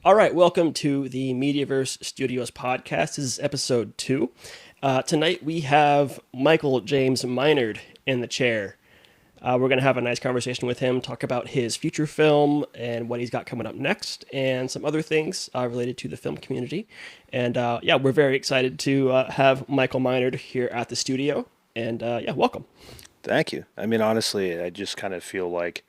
All right, welcome to the Mediaverse Studios podcast. This is episode 2. Tonight we have Michael James Minard in the chair. We're going to have a nice conversation with him, talk about his future film and what he's got coming up next, and some other things related to the film community. And yeah, we're very excited to have Michael Minard here at the studio. And yeah, welcome. Thank you. I mean, honestly, I just kind of feel like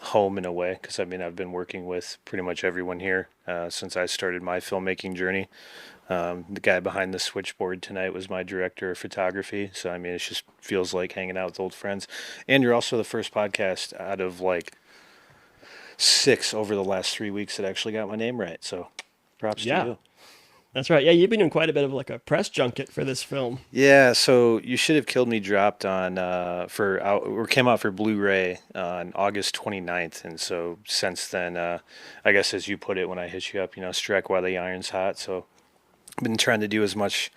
home in a way because I've been working with pretty much everyone here since I started my filmmaking journey. The guy behind the switchboard tonight was my director of photography. So, I mean, it just feels like hanging out with old friends. And you're also the first podcast out of like 6 over the last 3 weeks that actually got my name right. So, props to Yeah, you. that's right. Yeah, you've been doing quite a bit of like a press junket for this film. Yeah, so You Should Have Killed Me dropped on for out or came out for Blu-ray on August 29th, and so since then, I guess as you put it when I hit you up, strike while the iron's hot. So I've been trying to do as much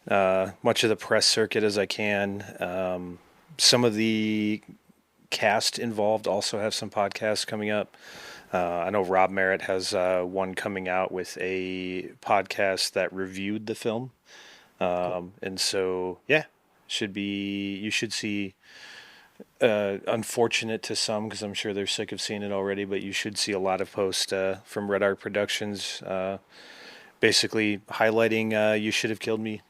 of the press circuit as I can. Some of the cast involved also have some podcasts coming up. I know Rob Merritt has one coming out with a podcast that reviewed the film. Cool. And so, yeah, you should see, unfortunate to some, because I'm sure they're sick of seeing it already, but you should see a lot of posts from Red Art Productions basically highlighting You Should Have Killed Me.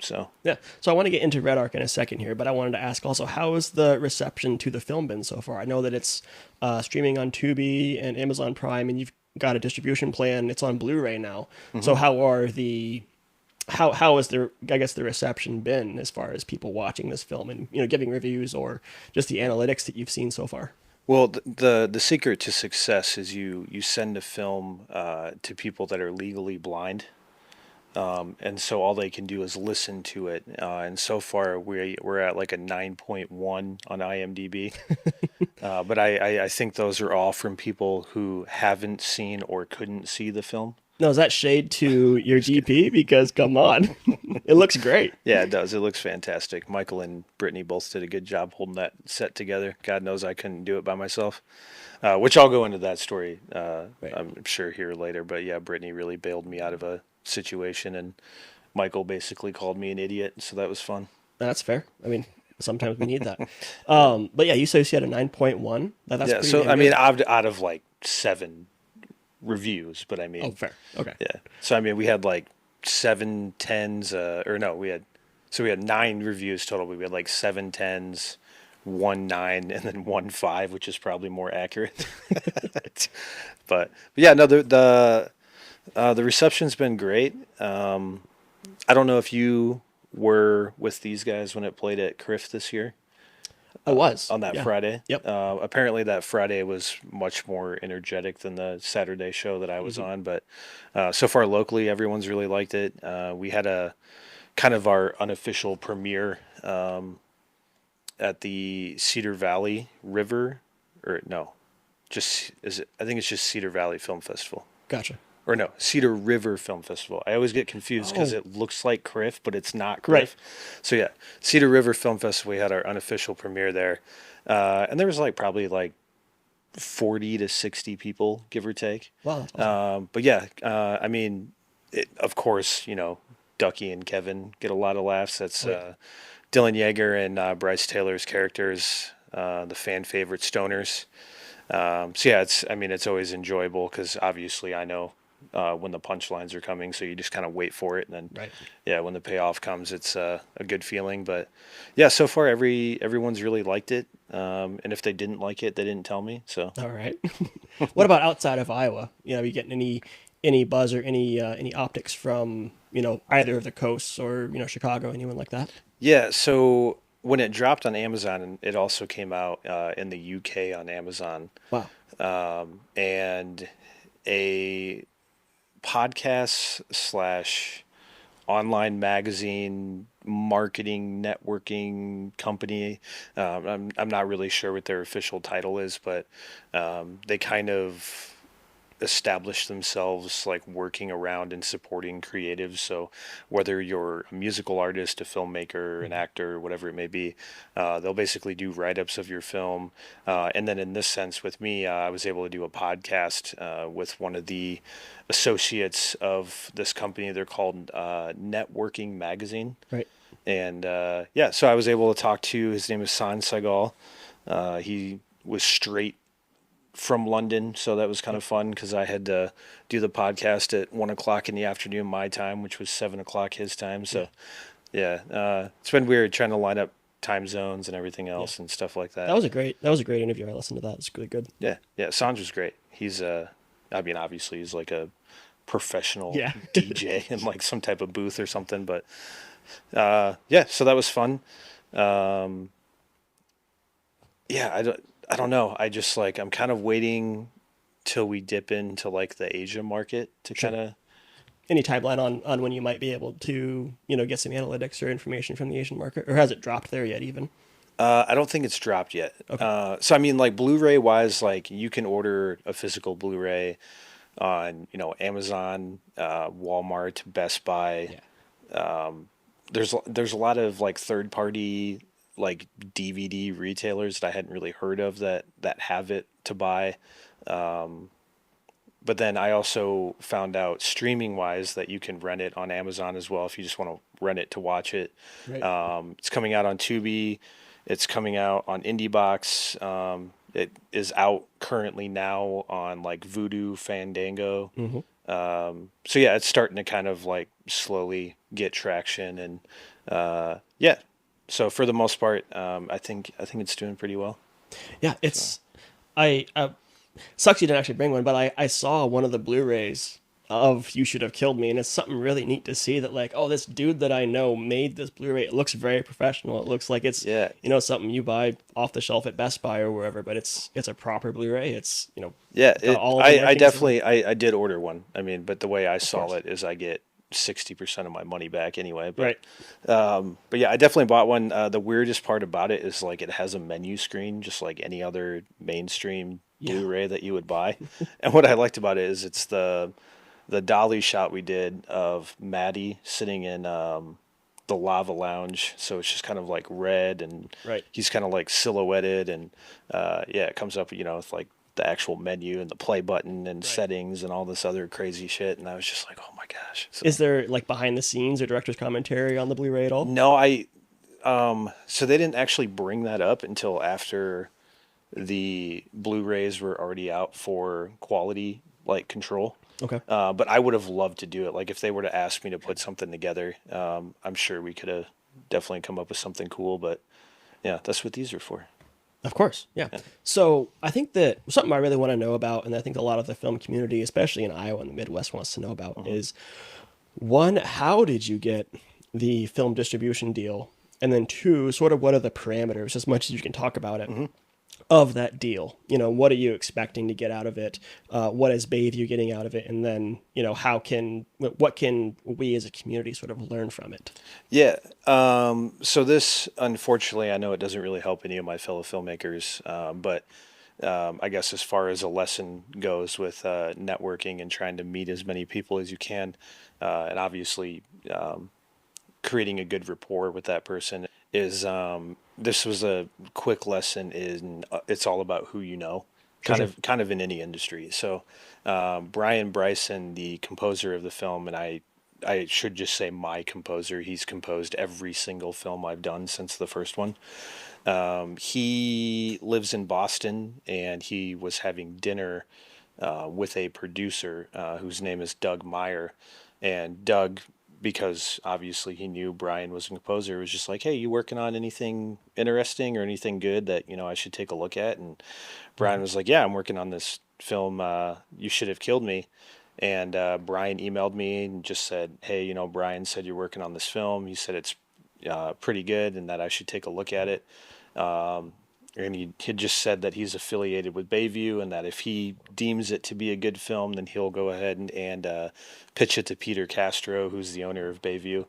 So, Yeah. So I want to get into Red Arc in a second here, but I wanted to ask also, how has the reception to the film been so far? I know that it's streaming on Tubi and Amazon Prime, and you've got a distribution plan. It's on Blu-ray now. So mhm. how has the reception been as far as people watching this film and giving reviews or just the analytics that you've seen so far? Well, the secret to success is you send a film to people that are legally blind. And so all they can do is listen to it. And so far we're at like a 9.1 on IMDb. But I think those are all from people who haven't seen or couldn't see the film. No, is that shade to your Just kidding. DP? Because come on, it looks great. Yeah, it does. It looks fantastic. Michael and Brittany both did a good job holding that set together. God knows I couldn't do it by myself. Which I'll go into that story, Right. I'm sure here later. But yeah, Brittany really bailed me out of a situation, and Michael basically called me an idiot. So that was fun. That's fair. I mean, sometimes we need that. But yeah, you said you had a 9.1. That's Yeah. pretty So damn I mean, good. out of like 7 reviews, but I Oh, mean, fair. Okay. yeah. So I mean, we had like 7 tens, or no, we had 9 reviews total. We had like 7 tens, 1 9, and then 1 5, which is probably more accurate. But yeah, no, the reception's been great. I don't know if you were with these guys when it played at Criff this year I was. on that Yeah. Friday. Yep. Apparently, that Friday was much more energetic than the Saturday show that I was Hmm. on. But so far, locally, everyone's really liked it. We had a kind of our unofficial premiere at the Cedar Valley River, or no, just is it? I think it's just Cedar Valley Film Festival. Gotcha. Or no, Cedar River Film Festival. I always get confused because Oh, it looks like Criff, but it's not right. Criff. So yeah, Cedar River Film Festival. We had our unofficial premiere there, and there was like probably like 40 to 60 people, give or take. Wow, that's awesome. But yeah, I mean, of course, Ducky and Kevin get a lot of laughs. That's Oh yeah. Dylan Yeager and Bryce Taylor's characters, the fan favorite stoners. So yeah, I mean, it's always enjoyable because obviously I know when the punchlines are coming, so you just kind of wait for it, and then Right. yeah, when the payoff comes, it's a good feeling. But yeah, so far everyone's really liked it, and if they didn't like it, they didn't tell me. So All right. What about outside of Iowa? You getting any buzz or any optics from either of the coasts or Chicago, anyone like that? yeah, so when it dropped on Amazon, and it also came out in the UK on Amazon, Wow. and a podcast slash online magazine marketing networking company. I'm not really sure what their official title is, but they kind of established themselves like working around and supporting creatives. So whether you're a musical artist, a filmmaker, an actor, whatever it may be, they'll basically do write-ups of your film. And then in this sense, with me, I was able to do a podcast with one of the associates of this company. They're called Networking Magazine. Right. And yeah, so I was able to talk to, his name is San Saigal. He was straight from London, so that was kind of fun because I had to do the podcast at 1 o'clock in the afternoon my time, which was 7 o'clock his time. So yeah, it's been weird trying to line up time zones and everything else and stuff like that. That was a great interview. I listened to that. It's really good. Yeah, yeah, Sanj was great. He's I mean, obviously he's like a professional Yeah. DJ in like some type of booth or something, but yeah, so that was fun. Um, yeah, I don't know. I just like I'm kind of waiting till we dip into like the Asia market to Sure. kind of. Any timeline on when you might be able to, get some analytics or information from the Asian market, or has it dropped there yet? Even I don't think it's dropped yet. okay, So I mean, like Blu-ray wise, like you can order a physical Blu-ray on Amazon, Walmart, Best Buy. yeah, There's a lot of like third party like DVD retailers that I hadn't really heard of that have it to buy. But then I also found out streaming wise that you can rent it on Amazon as well if you just want to rent it to watch it. right, It's coming out on Tubi. It's coming out on IndieBox. It is out currently now on like Vudu, Fandango. hmm So yeah, it's starting to kind of like slowly get traction and yeah. So for the most part, I think it's doing pretty well. yeah. So I sucks you didn't actually bring one, but I saw one of the Blu-rays of You Should Have Killed Me, and it's something really neat to see that like, oh, this dude that I know made this Blu-ray. It looks very professional. It looks like it's yeah, something you buy off the shelf at Best Buy or wherever, but it's a proper Blu-ray. It's yeah. got all of the I markings. definitely I did order one. I mean, but the way I Of saw course, it is I get 60% of my money back anyway. right. But yeah, I definitely bought one. The weirdest part about it is like it has a menu screen, just like any other mainstream Yeah. Blu-ray that you would buy. And what I liked about it is it's the dolly shot we did of Maddie sitting in the lava lounge. So it's just kind of like red and Right. he's kind of like silhouetted and yeah, it comes up, with like the actual menu and the play button and Right. settings and all this other crazy shit. And I was just like, oh my gosh. So Is there like behind the scenes or director's commentary on the Blu-ray at all? no, so they didn't actually bring that up until after the Blu-rays were already out for quality like control. Okay. But I would have loved to do it. Like if they were to ask me to put something together, I'm sure we could have definitely come up with something cool. But yeah, that's what these are for. Of course, yeah. Yeah. So I think that something I really want to know about, and I think a lot of the film community, especially in Iowa and the Midwest, wants to know about is one, how did you get the film distribution deal? And then two, sort of what are the parameters, as much as you can talk about it, of that deal? What are you expecting to get out of it? What is Bayview getting out of it? And then, what can we as a community sort of learn from it? Yeah. So this, unfortunately, I know it doesn't really help any of my fellow filmmakers, but I guess as far as a lesson goes with networking and trying to meet as many people as you can, and obviously creating a good rapport with that person is this was a quick lesson in it's all about who you know, kind of in any industry. So Brian Bryson, the composer of the film, and I should just say my composer. He's composed every single film I've done since the first one. He lives in Boston, and he was having dinner with a producer whose name is Doug Meyer. And Doug, because obviously he knew Brian was a composer, was just like, "Hey, you working on anything interesting or anything good that I should take a look at?" And Brian was like, "Yeah, I'm working on this film. You Should Have Killed Me." And Brian emailed me and just said, "Hey, Brian said you're working on this film. He said it's pretty good and that I should take a look at it." And he had just said that he's affiliated with Bayview and that if he deems it to be a good film, then he'll go ahead and pitch it to Peter Castro, who's the owner of Bayview.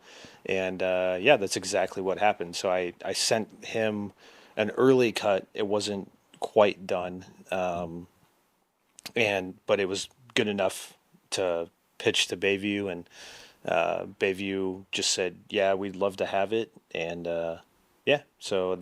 And yeah, that's exactly what happened. So I sent him an early cut. It wasn't quite done, but it was good enough to pitch to Bayview, and Bayview just said, "Yeah, we'd love to have it." And yeah, so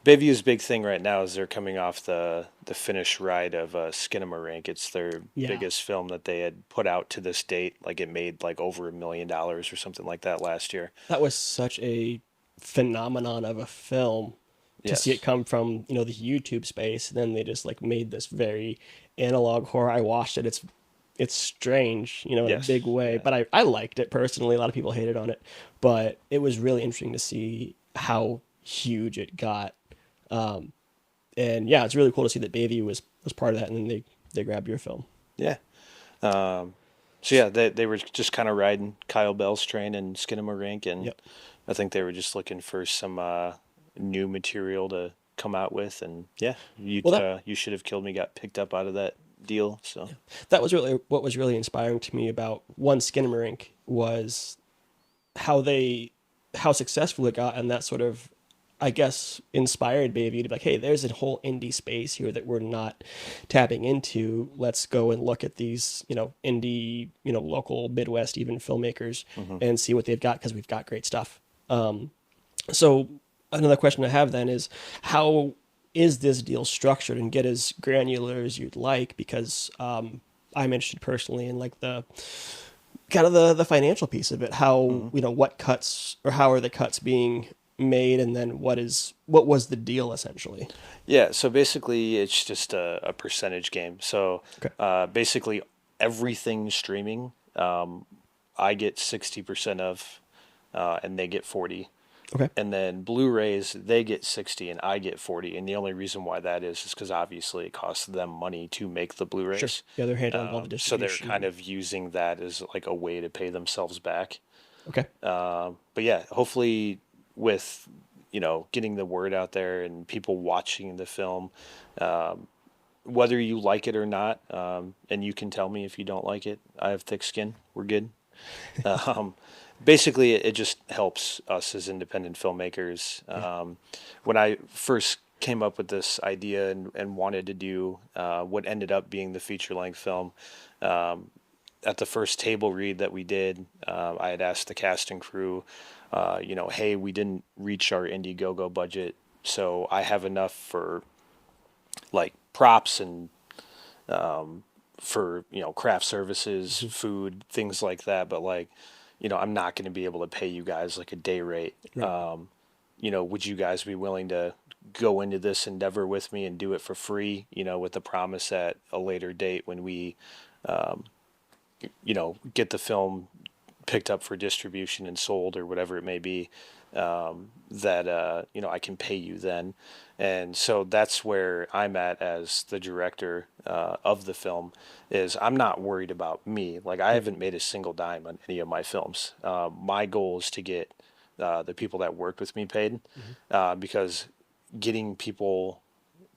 Bayview's big thing right now is they're coming off the finish ride of Skinamarink. It's their Yeah, biggest film that they had put out to this date. Like it made like over $1 million or something like that last year. that was such a phenomenon of a film to see it Yes. come from, you know, the YouTube space. And then they just like made this very analog horror. I watched it. It's strange, you know, in a Yes. big way. Yeah. But I liked it personally. A lot of people hated on it, but it was really interesting to see how huge it got. And yeah, it's really cool to see that Bayview was part of that, and then they grabbed your film. Yeah. Um, so yeah, they were just kind of riding Kyle Bell's train and Skinamarink, and Yep. I think they were just looking for some new material to come out with, and yeah, Well, that you should have killed me got picked up out of that deal. So that was really what was really inspiring to me about One Skinamarink was how they how successful it got, and that sort of, I guess, inspired Bayview to be like, hey, there's a whole indie space here that we're not tapping into. Let's go and look at these, you know, indie, you know, local Midwest even filmmakers hmm and see what they've got, because we've got great stuff. So another question I have then is, how is this deal structured, and get as granular as you'd like, because I'm interested personally in like the kind of the financial piece of it. How, hmm you know, what cuts, or how are the cuts being made, and then what was the deal essentially? yeah. So basically, it's just a percentage game. So Okay. basically, everything streaming, I get 60% of, and they get 40. Okay. And then Blu-rays, they get 60 and I get 40. And the only reason why that is because obviously it costs them money to make the Sure. Blu-rays. Yeah, they're handling all the So they're kind distribution. of using that as like a way to pay themselves back. Okay. But yeah, hopefully with, getting the word out there and people watching the film, whether you like it or not, and you can tell me if you don't like it. I have thick skin. We're good. Um, basically, it just helps us as independent filmmakers. Yeah. When I first came up with this idea and wanted to do what ended up being the feature length film, um, at the first table read that we did, I had asked the cast and crew, hey, we didn't reach our Indiegogo budget, so I have enough for like props and for craft services, Mhm. food, things like that. But like, I'm not going to be able to pay you guys like a day rate. Right. Would you guys be willing to go into this endeavor with me and do it for free? With the promise at a later date when we, get the film picked up for distribution and sold or whatever it may be, that I can pay you then. And so that's where I'm at as the director of the film. Is I'm not worried about me. Like I Right. haven't made a single dime on any of my films. My goal is to get the people that worked with me paid, Mhm. because getting people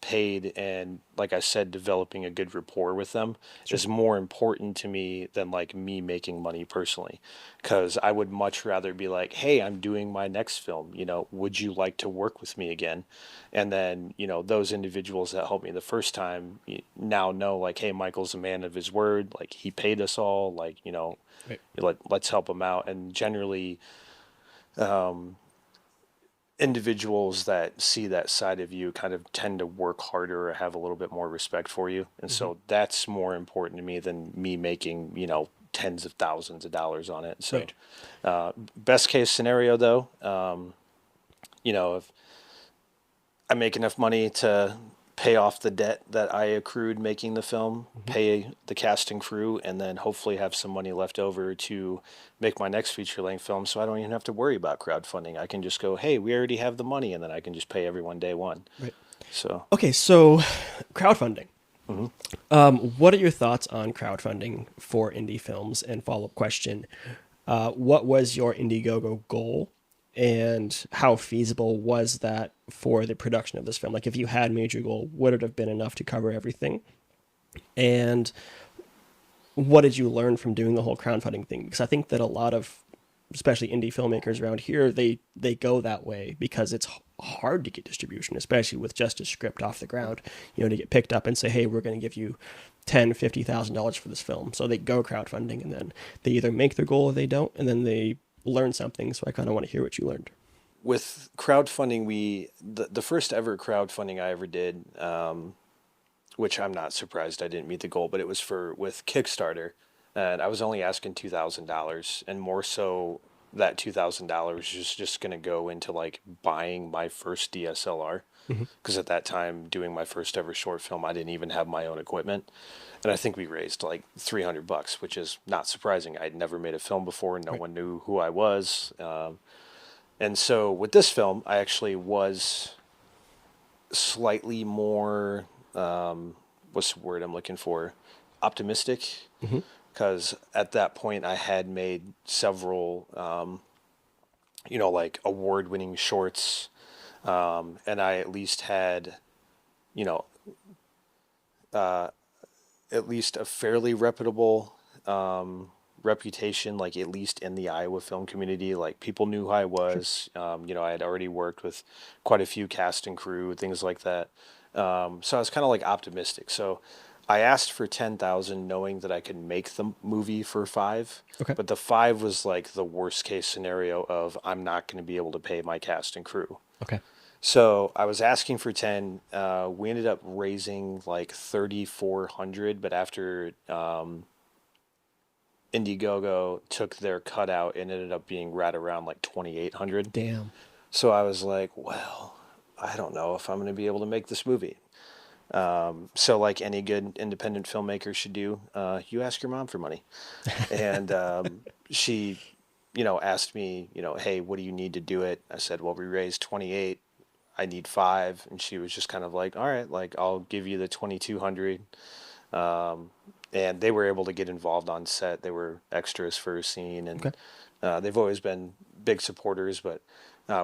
paid and, like I said, developing a good rapport with them Sure. is more important to me than like me making money personally, because I would much rather be like, hey, I'm doing my next film, would you like to work with me again? And then those individuals that helped me the first time now know, like, hey, Michael's a man of his word, like he paid us all, like, Right. let's help him out. And generally, individuals that see that side of you kind of tend to work harder or have a little bit more respect for you. And Mhm. so that's more important to me than me making, tens of thousands of dollars on it. So, Right. best case scenario though, if I make enough money to pay off the debt that I accrued making the film, Mhm. pay the cast and crew, and then hopefully have some money left over to make my next feature length film, so I don't even have to worry about crowdfunding. I can just go, hey, we already have the money, and then I can just pay everyone day one. Right. So, Okay, so crowdfunding. mhm. What are your thoughts on crowdfunding for indie films? And follow-up question, what was your Indiegogo goal, and how feasible was that for the production of this film? Like, if you had made your goal, would it have been enough to cover everything? And what did you learn from doing the whole crowdfunding thing? Because I think that a lot of especially indie filmmakers around here, they go that way because it's hard to get distribution, especially with just a script off the ground, to get picked up and say, hey, we're going to give you $50,000 for this film. So they go crowdfunding, and then they either make their goal or they don't, and then they learn something. So I kind of want to hear what you learned. With crowdfunding, the first ever crowdfunding I ever did, which I'm not surprised I didn't meet the goal, but it was with Kickstarter, and I was only asking $2,000, and more so that $2,000 was just going to go into like buying my first DSLR, because at that time, doing my first ever short film, I didn't even have my own equipment, and I think we raised like $300, which is not surprising. I'd never made a film before, no one knew who I was. And so with this film, I actually was slightly more, what's the word I'm looking for? Optimistic. Because at that point I had made several, like award-winning shorts. And I at least had, at least a fairly reputable, reputation, like at least in the Iowa film community. Like people knew who I was. I had already worked with quite a few cast and crew, things like that. So I was kind of like optimistic. So I asked for 10,000, knowing that I could make the movie for 5. Okay. But the 5 was like the worst case scenario of I'm not going to be able to pay my cast and crew. Okay. So I was asking for 10. We ended up raising like 3,400, but after Indiegogo took their cutout, and ended up being right around like 2,800. Damn. So I was like, well, I don't know if I'm going to be able to make this movie. So like any good independent filmmaker should do, you ask your mom for money. And she, asked me, hey, what do you need to do it? I said, well, we raised 28. I need 5. And she was just kind of like, all right, like I'll give you the 2,200. And they were able to get involved on set. They were extras for a scene, and they've always been big supporters. But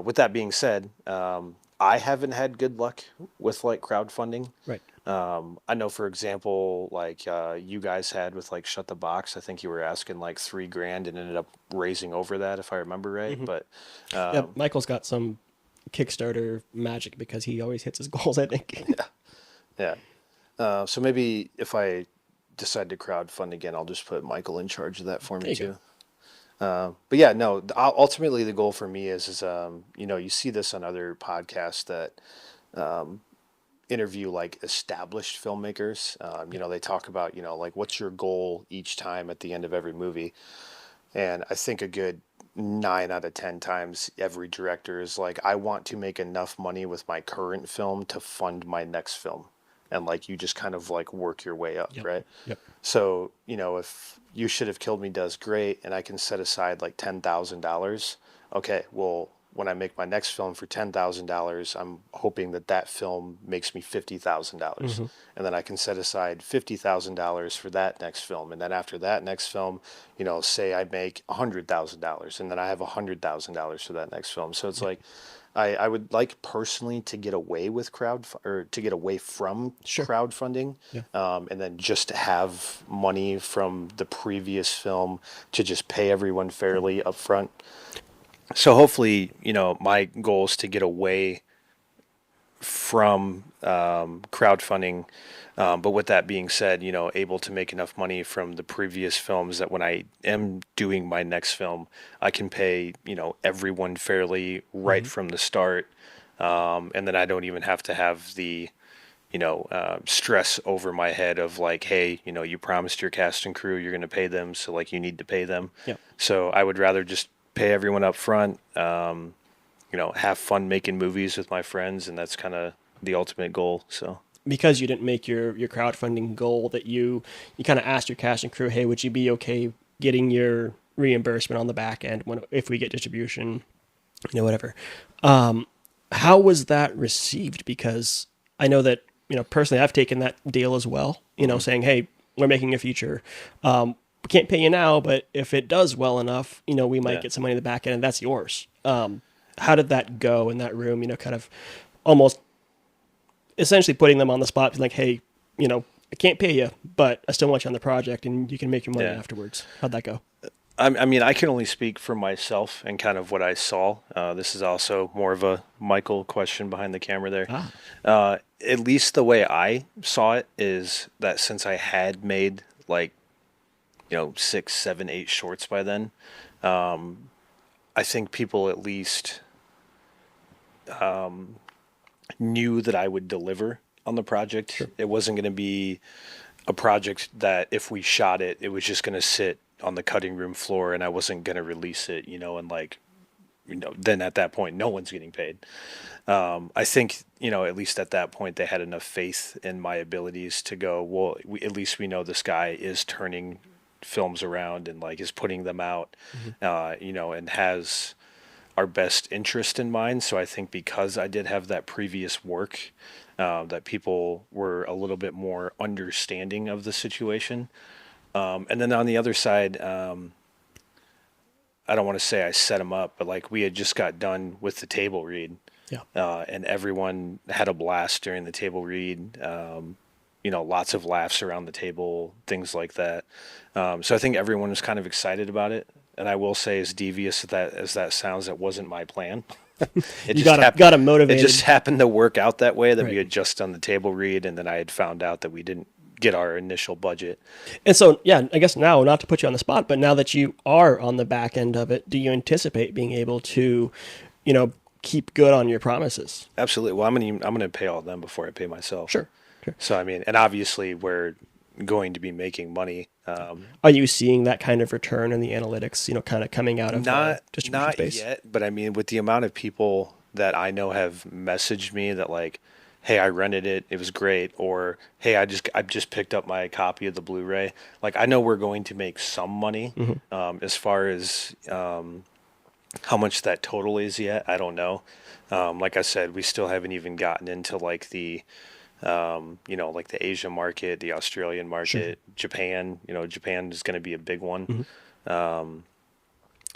with that being said, I haven't had good luck with like crowdfunding. Right. I know, for example, like you guys had with like Shut the Box. I think you were asking like $3,000 and ended up raising over that, if I remember right. But yeah, Michael's got some Kickstarter magic because he always hits his goals, I think. Yeah. So maybe if I decide to crowdfund again, I'll just put Michael in charge of that for me too. But yeah, no, ultimately the goal for me is you see this on other podcasts that interview like established filmmakers. They talk about, like what's your goal each time at the end of every movie. And I think a good 9 out of 10 times every director is like, I want to make enough money with my current film to fund my next film. And like you just kind of like work your way up, right? Yep. So, if You Should Have Killed Me does great, and I can set aside like $10,000. Okay, well, when I make my next film for $10,000, I'm hoping that film makes me $50,000. And then I can set aside $50,000 for that next film. And then after that next film, say I make $100,000, and then I have $100,000 for that next film. So it's like, I would like personally to get away with from crowdfunding, and then just to have money from the previous film to just pay everyone fairly up front. So hopefully, my goal is to get away from crowdfunding. But with that being said, able to make enough money from the previous films that when I am doing my next film, I can pay, everyone fairly right from the start. And then I don't even have to have the, stress over my head of like, hey, you promised your cast and crew you're going to pay them. So like you need to pay them. Yep. So I would rather just pay everyone up front, have fun making movies with my friends. And that's kind of the ultimate goal. So. Because you didn't make your crowdfunding goal, that you kind of asked your cast and crew, hey, would you be okay getting your reimbursement on the back end if we get distribution, whatever. How was that received? Because I know that, personally, I've taken that deal as well, saying, hey, we're making a feature. We can't pay you now, but if it does well enough, we might get some money in the back end, and that's yours. How did that go in that room, kind of almost essentially putting them on the spot, like, hey, I can't pay you, but I still want you on the project, and you can make your money afterwards. How'd that go? I mean, I can only speak for myself and kind of what I saw. This is also more of a Michael question behind the camera there. Ah, At least the way I saw it is that since I had made like, six, seven, eight shorts by then, I think people at least knew that I would deliver on the project. sure. It wasn't going to be a project that if we shot it, it was just going to sit on the cutting room floor and I wasn't going to release it, and like, then at that point, no one's getting paid. I think, at least at that point, they had enough faith in my abilities to go, well, at least we know this guy is turning films around and like is putting them out, Hmm. and has our best interest in mind. So I think because I did have that previous work, that people were a little bit more understanding of the situation. And then on the other side, I don't want to say I set them up, but like we had just got done with the table read, Yeah. and everyone had a blast during the table read. Lots of laughs around the table, things like that. So I think everyone was kind of excited about it. And I will say, as devious as that sounds, that wasn't my plan. It You just got him It motivated. just happened to work out that way. That we Right. had just done the table read, and then I had found out that we didn't get our initial budget. And so, yeah, I guess now, not to put you on the spot, but now that you are on the back end of it, do you anticipate being able to, keep good on your promises? Absolutely. Well, I'm gonna pay all of them before I pay myself. Sure. Sure. So I mean, and obviously we're going to be making money. Are you seeing that kind of return in the analytics, kind of coming out of the Not distribution not space? yet, but I mean, with the amount of people that I know have messaged me that like, hey, I rented it, it was great, or hey, I just picked up my copy of the Blu-ray. Like I know we're going to make some money. As far as how much that total is yet, I don't know. Like I said, we still haven't even gotten into like like the Asia market, the Australian Sure. market, Japan. Japan is going to be a big one. Hmm.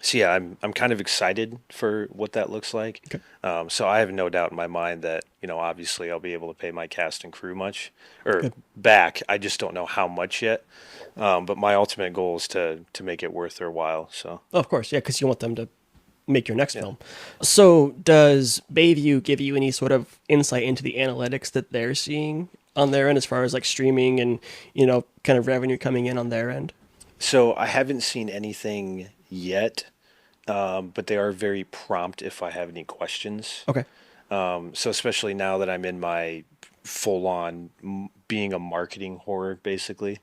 So yeah, I'm kind of excited for what that looks like. Okay. So I have no doubt in my mind that obviously I'll be able to pay my cast and crew or Good. back. I just don't know how much yet. But my ultimate goal is to make it worth their while. So Oh, of course, yeah, because you want them to make your next yeah. film. So, does Bayview give you any sort of insight into the analytics that they're seeing on their end, as far as like streaming and kind of revenue coming in on their end? So I haven't seen anything yet, but they are very prompt if I have any questions. Okay. So especially now that I'm in my full on being a marketing whore, basically,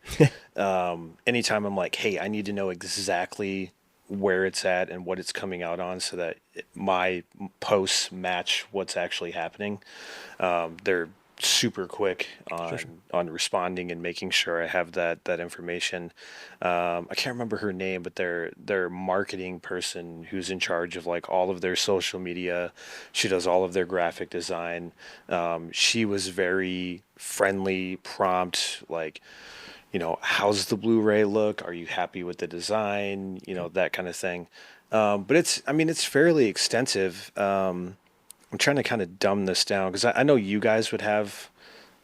anytime I'm like, hey, I need to know exactly where it's at and what it's coming out on so that my posts match what's actually happening. They're super quick Sure, sure. on responding and making sure I have that information. I can't remember her name, but their marketing person who's in charge of like all of their social media. She does all of their graphic design. She was very friendly, prompt, like, how's the Blu-ray look? Are you happy with the design? That kind of thing. But it's fairly extensive. I'm trying to kind of dumb this down because I know you guys would have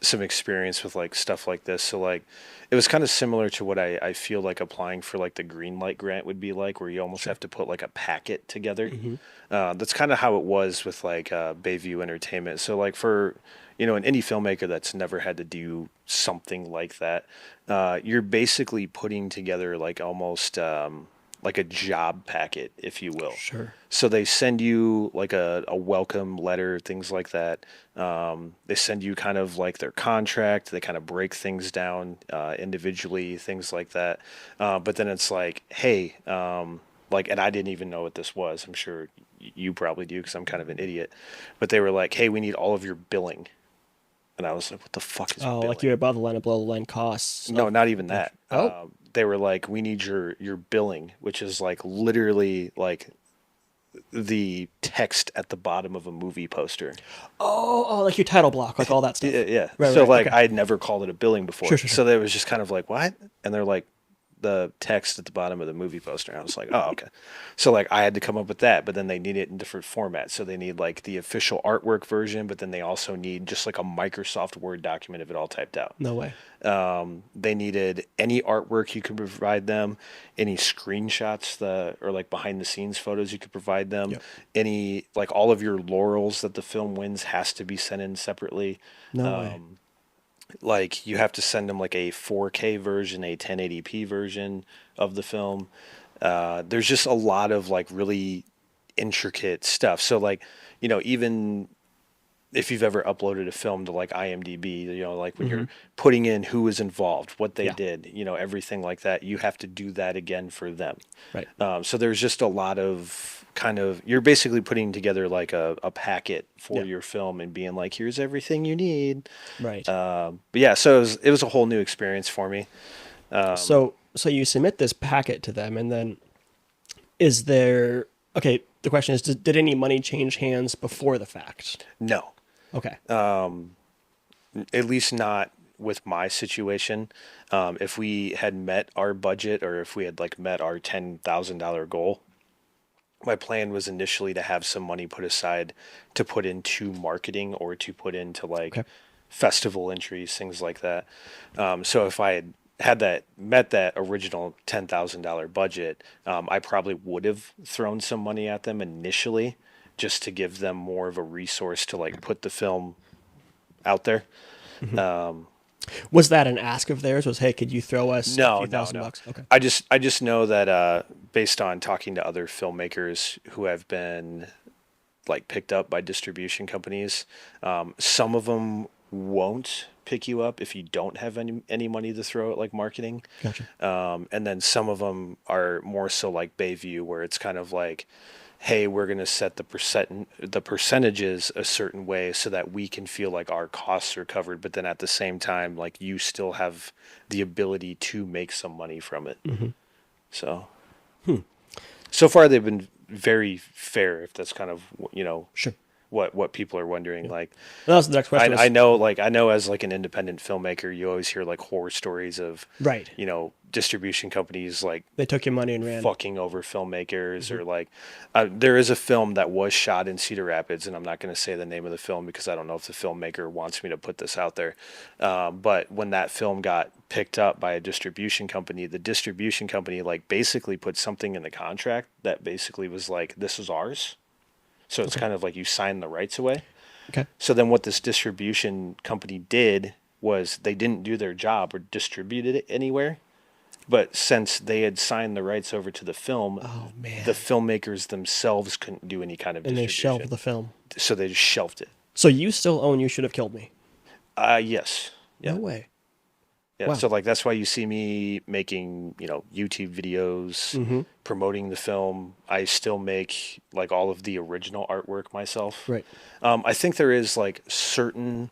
some experience with like stuff like this. So like, it was kind of similar to what I feel like applying for like the green light grant would be like, where you almost have to put like a packet together. Hmm. That's kind of how it was with like Bayview Entertainment. So like for an indie filmmaker that's never had to do something like that, you're basically putting together like almost like a job packet, if you will. Sure. So they send you like a welcome letter, things like that. They send you kind of like their contract. They kind of break things down individually, things like that. But then it's like, hey, like, and I didn't even know what this was. I'm sure you probably do because I'm kind of an idiot. But they were like, hey, we need all of your billing. And I was like, what the fuck is Oh, billing? like you're above the line and below the line costs. No, not even that. Oh. They were like, we need your billing, which is like literally like the text at the bottom of a movie poster. Oh, like your title block, like all that stuff. Yeah, yeah. Right, So right, like okay. I had never called it a billing before. Sure, sure, So sure. they was just kind of like, what? And they're like, the text at the bottom of the movie poster. And I was like, oh, okay. So like I had to come up with that, but then they need it in different formats. So they need like the official artwork version, but then they also need just like a Microsoft Word document of it all typed out. No way. They needed any artwork you could provide them, any screenshots or like behind the scenes photos you could provide them, Yep. any like all of your laurels that the film wins has to be sent in separately. No way. Like you have to send them like a 4K version, a 1080p version of the film. There's just a lot of like really intricate stuff. So like, even if you've ever uploaded a film to like IMDb, like when you're putting in who was involved, what they Yeah. did, everything like that, you have to do that again for them. Right. So there's just a lot of you're basically putting together like a packet for Yeah. your film and being like, here's everything you need. Right. But yeah, so it was a whole new experience for me. So you submit this packet to them, and then is there? Okay, the question is, did any money change hands before the fact? No, Okay. at least not with my situation. If we had met our budget or if we had like met our $10,000 goal, my plan was initially to have some money put aside to put into marketing or to put into like Okay. festival entries, things like that. So if I had met that original $10,000 budget, I probably would have thrown some money at them initially just to give them more of a resource to like put the film out there. Was that an ask of theirs? Was, hey, could you throw us a No, few no, thousand no. bucks? Okay. I just know that based on talking to other filmmakers who have been like picked up by distribution companies, some of them won't pick you up if you don't have any money to throw at like marketing. Gotcha. And then some of them are more so like Bayview, where it's kind of like, hey, we're going to set the percentages a certain way so that we can feel like our costs are covered, but then at the same time, like you still have the ability to make some money from it. So, so far they've been very fair. If that's kind of Sure. what people are wondering, like. That was the next question. I know as like an independent filmmaker, you always hear like horror stories of Right. distribution companies like They took your money and ran. fucking over filmmakers or like there is a film that was shot in Cedar Rapids, and I'm not going to say the name of the film because I don't know if the filmmaker wants me to put this out there. But when that film got picked up by a distribution company, the distribution company like basically put something in the contract that basically was like, this is ours. So it's kind of like you sign the rights away. Okay. So then what this distribution company did was they didn't do their job or distributed it anywhere. But since they had signed the rights over to the film, Oh man. the filmmakers themselves couldn't do any kind of And they distribution. shelved the film. So they just shelved it. So you still own You Should Have Killed Me. Yes. Yeah. No way. Yeah. Wow. So like that's why you see me making, YouTube videos, promoting the film. I still make like all of the original artwork myself. Right. I think there is like certain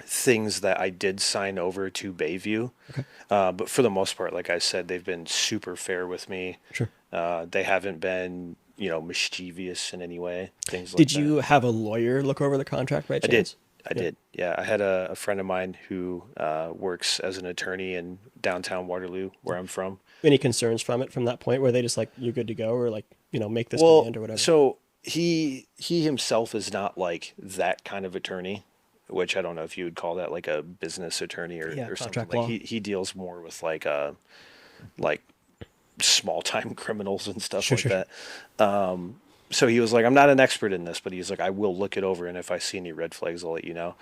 things that I did sign over to Bayview. Okay. But for the most part, like I said, they've been super fair with me. Sure. They haven't been, mischievous in any way. Things like Did that. you have a lawyer look over the contract by chance? I did. Yeah, I had a friend of mine who works as an attorney in downtown Waterloo, where I'm from. Any concerns from it from that point where they just like, you're good to go, or like, make this Well, demand or whatever? so he himself is not like that kind of attorney, which I don't know if you would call that like a business attorney or something. contract Like law. he deals more with like small time criminals and stuff Sure, like sure. that. So he was like, I'm not an expert in this, but he's like, I will look it over, and if I see any red flags, I'll let you know.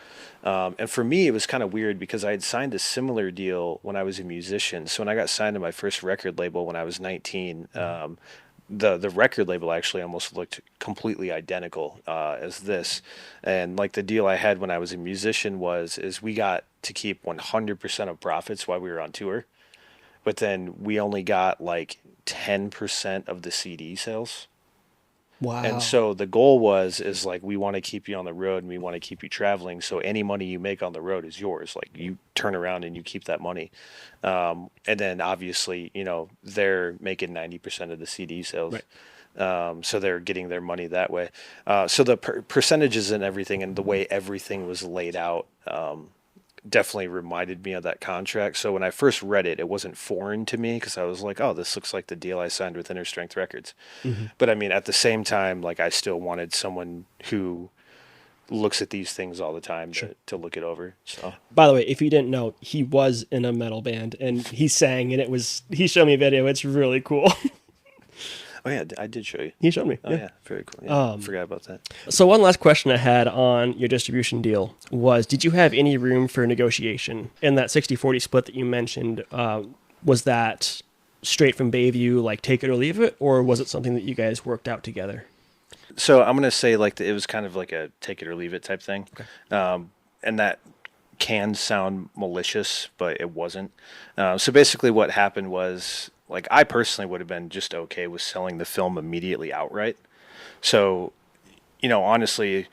And for me, it was kind of weird because I had signed a similar deal when I was a musician. So when I got signed to my first record label when I was 19, the record label actually almost looked completely identical as this. And like the deal I had when I was a musician is we got to keep 100% of profits while we were on tour, but then we only got like 10% of the CD sales. Wow. And so the goal is like, we want to keep you on the road and we want to keep you traveling. So any money you make on the road is yours. Like you turn around and you keep that money. And then obviously, they're making 90% of the CD sales. Right. So they're getting their money that way. So the percentages and everything and the way everything was laid out, definitely reminded me of that contract. So when I first read it, it wasn't foreign to me because I was like, oh, this looks like the deal I signed with Inner Strength Records. Hmm. But I mean, at the same time, like I still wanted someone who looks at these things all the time Sure. to look it over. So By the way, if you didn't know, he was in a metal band and he sang, and he showed me a video. It's really cool. oh yeah, I did show you. He showed me. Oh Yeah. yeah, very cool. Yeah, forgot about that. So one last question I had on your distribution deal was, did you have any room for negotiation in that 60-40 split that you mentioned? Was that straight from Bayview, like take it or leave it, or was it something that you guys worked out together? So I'm gonna say like it was kind of like a take it or leave it type thing, and that can sound malicious, but it wasn't. So basically, what happened was like I personally would have been just okay with selling the film immediately outright. So honestly,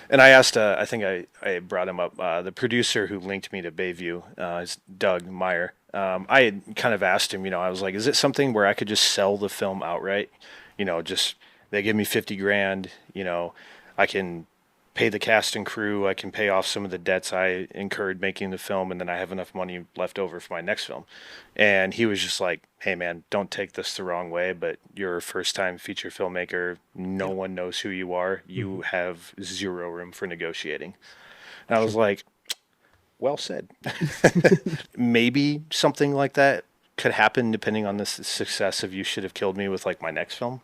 and I asked, I think I brought him up, the producer who linked me to Bayview, is Doug Meyer. I had kind of asked him, I was like, is it something where I could just sell the film outright? Just they give me 50 grand, I can pay the cast and crew, I can pay off some of the debts I incurred making the film, and then I have enough money left over for my next film. And he was just like, hey man, don't take this the wrong way, but you're a first time feature filmmaker. No one knows who you are. You have zero room for negotiating. And I was like, well said. Maybe something like that could happen depending on the success of You Should Have Killed Me with like my next film.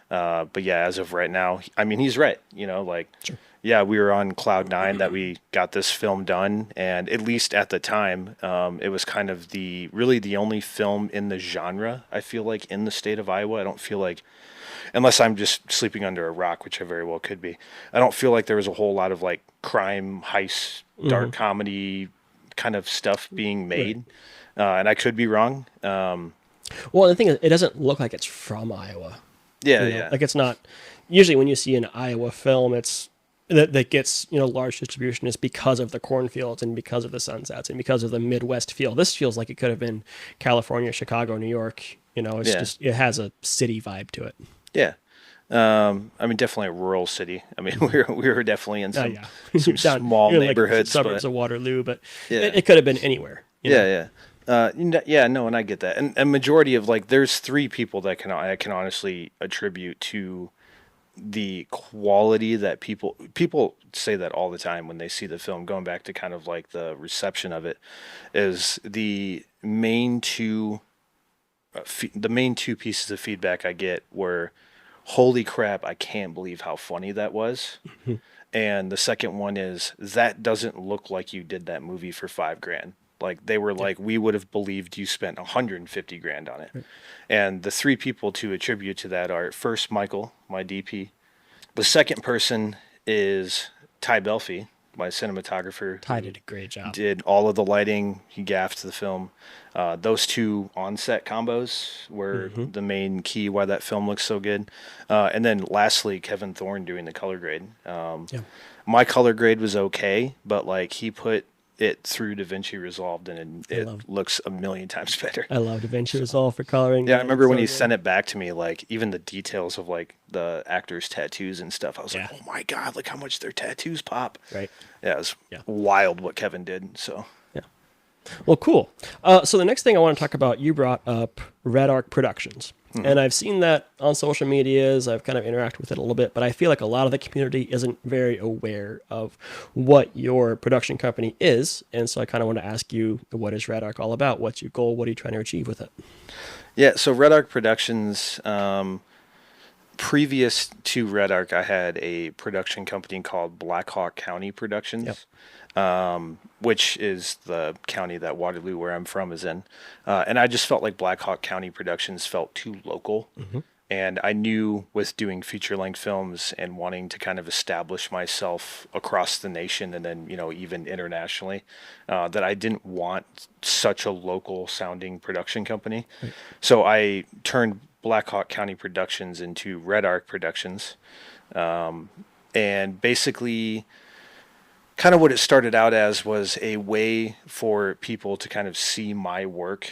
But yeah, as of right now, I mean, he's right. Sure. Yeah, we were on cloud nine that we got this film done, and at least at the time, it was kind of really the only film in the genre, I feel like, in the state of Iowa. I don't feel like, unless I'm just sleeping under a rock, which I very well could be, I don't feel like there was a whole lot of like crime, heist, dark comedy kind of stuff being made. And I could be wrong. Well, the thing is, it doesn't look like it's from Iowa. Yeah, You know? yeah. Like it's not. Usually, when you see an Iowa film, it's that gets large distribution is because of the cornfields and because of the sunsets and because of the Midwest feel. This feels like it could have been California, Chicago, New York. It's Yeah. just it has a city vibe to it. Yeah. I mean, definitely a rural city. I mean, we were definitely in some, Yeah. some Down, small you're in, like, neighborhoods, suburbs but of Waterloo, but yeah. it could have been anywhere. Yeah, yeah, no, and I get that. And a majority of like, there's three people that I can honestly attribute to the quality that people say that all the time when they see the film. Going back to kind of like the reception of it, is the main two pieces of feedback I get were, "Holy crap, I can't believe how funny that was." And the second one is, "That doesn't look like you did that movie for $5,000." Like they were like, we would have believed you spent 150 grand on it. Right. And the three people to attribute to that are, first Michael, my DP. The second person is Ty Belfie, my cinematographer. Ty did a great job. Did all of the lighting. He gaffed the film. Those two on-set combos were the main key why that film looks so good. And then lastly, Kevin Thorne doing the color grade. My color grade was okay, but like he put it through DaVinci Resolved, and it looks a million times better. I love DaVinci Resolve for coloring. Yeah, I remember when he sent it back to me, like even the details of like the actors' tattoos and stuff. I was like, oh my god, look how much their tattoos pop. Right. Yeah, it was wild what Kevin did. So yeah. Well, cool. So the next thing I want to talk about, you brought up Red Arc Productions. And I've seen that on social medias. I've kind of interacted with it a little bit, but I feel like a lot of the community isn't very aware of what your production company is. And so I kind of want to ask you, what is Red Arc all about? What's your goal? What are you trying to achieve with it? Yeah, so Red Arc Productions, previous to Red Arc, I had a production company called Black Hawk County Productions. Which is the county that Waterloo, where I'm from, is in. And I just felt like Black Hawk County Productions felt too local. And I knew with doing feature-length films and wanting to kind of establish myself across the nation and then, even internationally, that I didn't want such a local-sounding production company. Right. So I turned Black Hawk County Productions into Red Arc Productions. And basically, kind of what it started out as was a way for people to kind of see my work.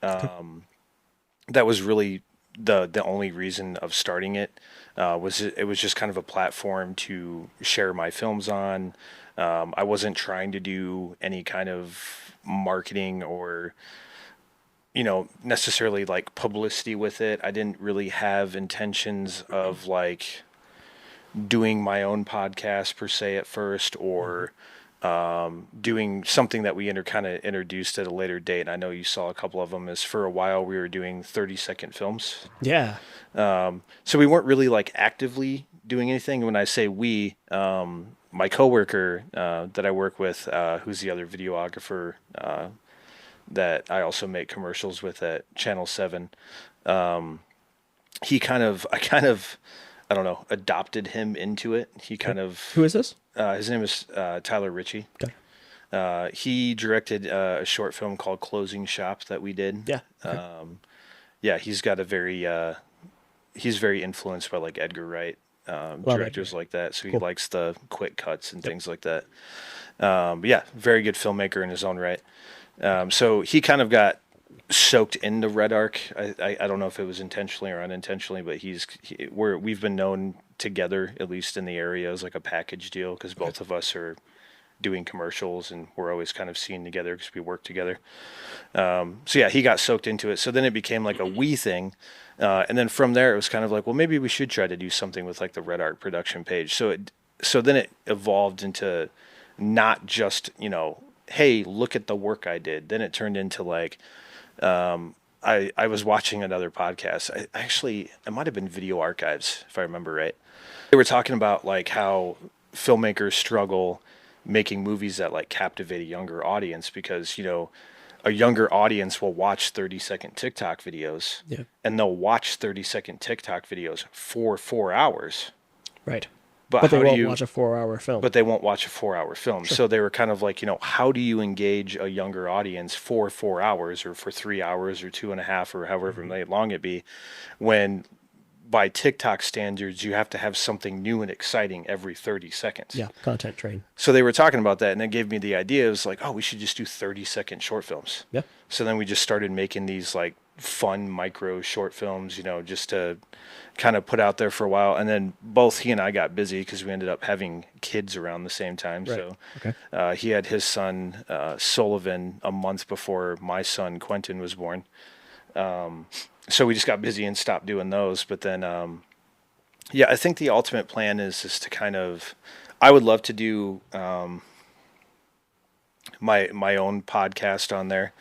That was really the only reason of starting it. It was just kind of a platform to share my films on, I wasn't trying to do any kind of marketing or, necessarily like publicity with it. I didn't really have intentions of like doing my own podcast per se at first, or doing something that we kind of introduced at a later date. And I know you saw a couple of them. Is for a while we were doing 30-second films. Yeah. So we weren't really like actively doing anything. When I say we, my coworker that I work with, who's the other videographer that I also make commercials with at Channel 7, I don't know, adopted him into it. He kind of, Who is this? his name is Tyler Ritchie. Okay. He directed a short film called Closing Shop that we did. Yeah. Okay. Yeah, he's got a very, he's very influenced by like Edgar Wright, directors Edgar. like that. So he Cool. likes the quick cuts and things like that. But yeah, very good filmmaker in his own right. So he kind of got soaked into Red Arc. I don't know if it was intentionally or unintentionally, but we've been known together, at least in the area, as like a package deal, because both of us are doing commercials and we're always kind of seen together because we work together. So yeah, he got soaked into it. So then it became like a we thing. And then from there, it was kind of like, well, maybe we should try to do something with like the Red Arc production page. So then it evolved into not just, hey, look at the work I did. Then it turned into like, I was watching another podcast. It might have been Video Archives, if I remember right. They were talking about like how filmmakers struggle making movies that like captivate a younger audience because, a younger audience will watch 30-second TikTok videos, Yeah. and they'll watch 30-second TikTok videos for 4 hours. Right. But But they how do won't you watch a 4-hour film. but they won't watch a 4-hour film. Sure. So they were kind of like, how do you engage a younger audience for 4 hours or for 3 hours or 2.5 or however long it be, when by TikTok standards, you have to have something new and exciting every 30 seconds. Yeah. Content train. So they were talking about that, and it gave me the idea. It was like, oh, we should just do 30-second short films. Yeah. So then we just started making these like fun micro short films, just to kind of put out there for a while. And then both he and I got busy because we ended up having kids around the same time. Right. So Okay. he had his son Sullivan a month before my son Quentin was born. So we just got busy and stopped doing those. But then, yeah, I think the ultimate plan is to kind of, I would love to do my own podcast on there.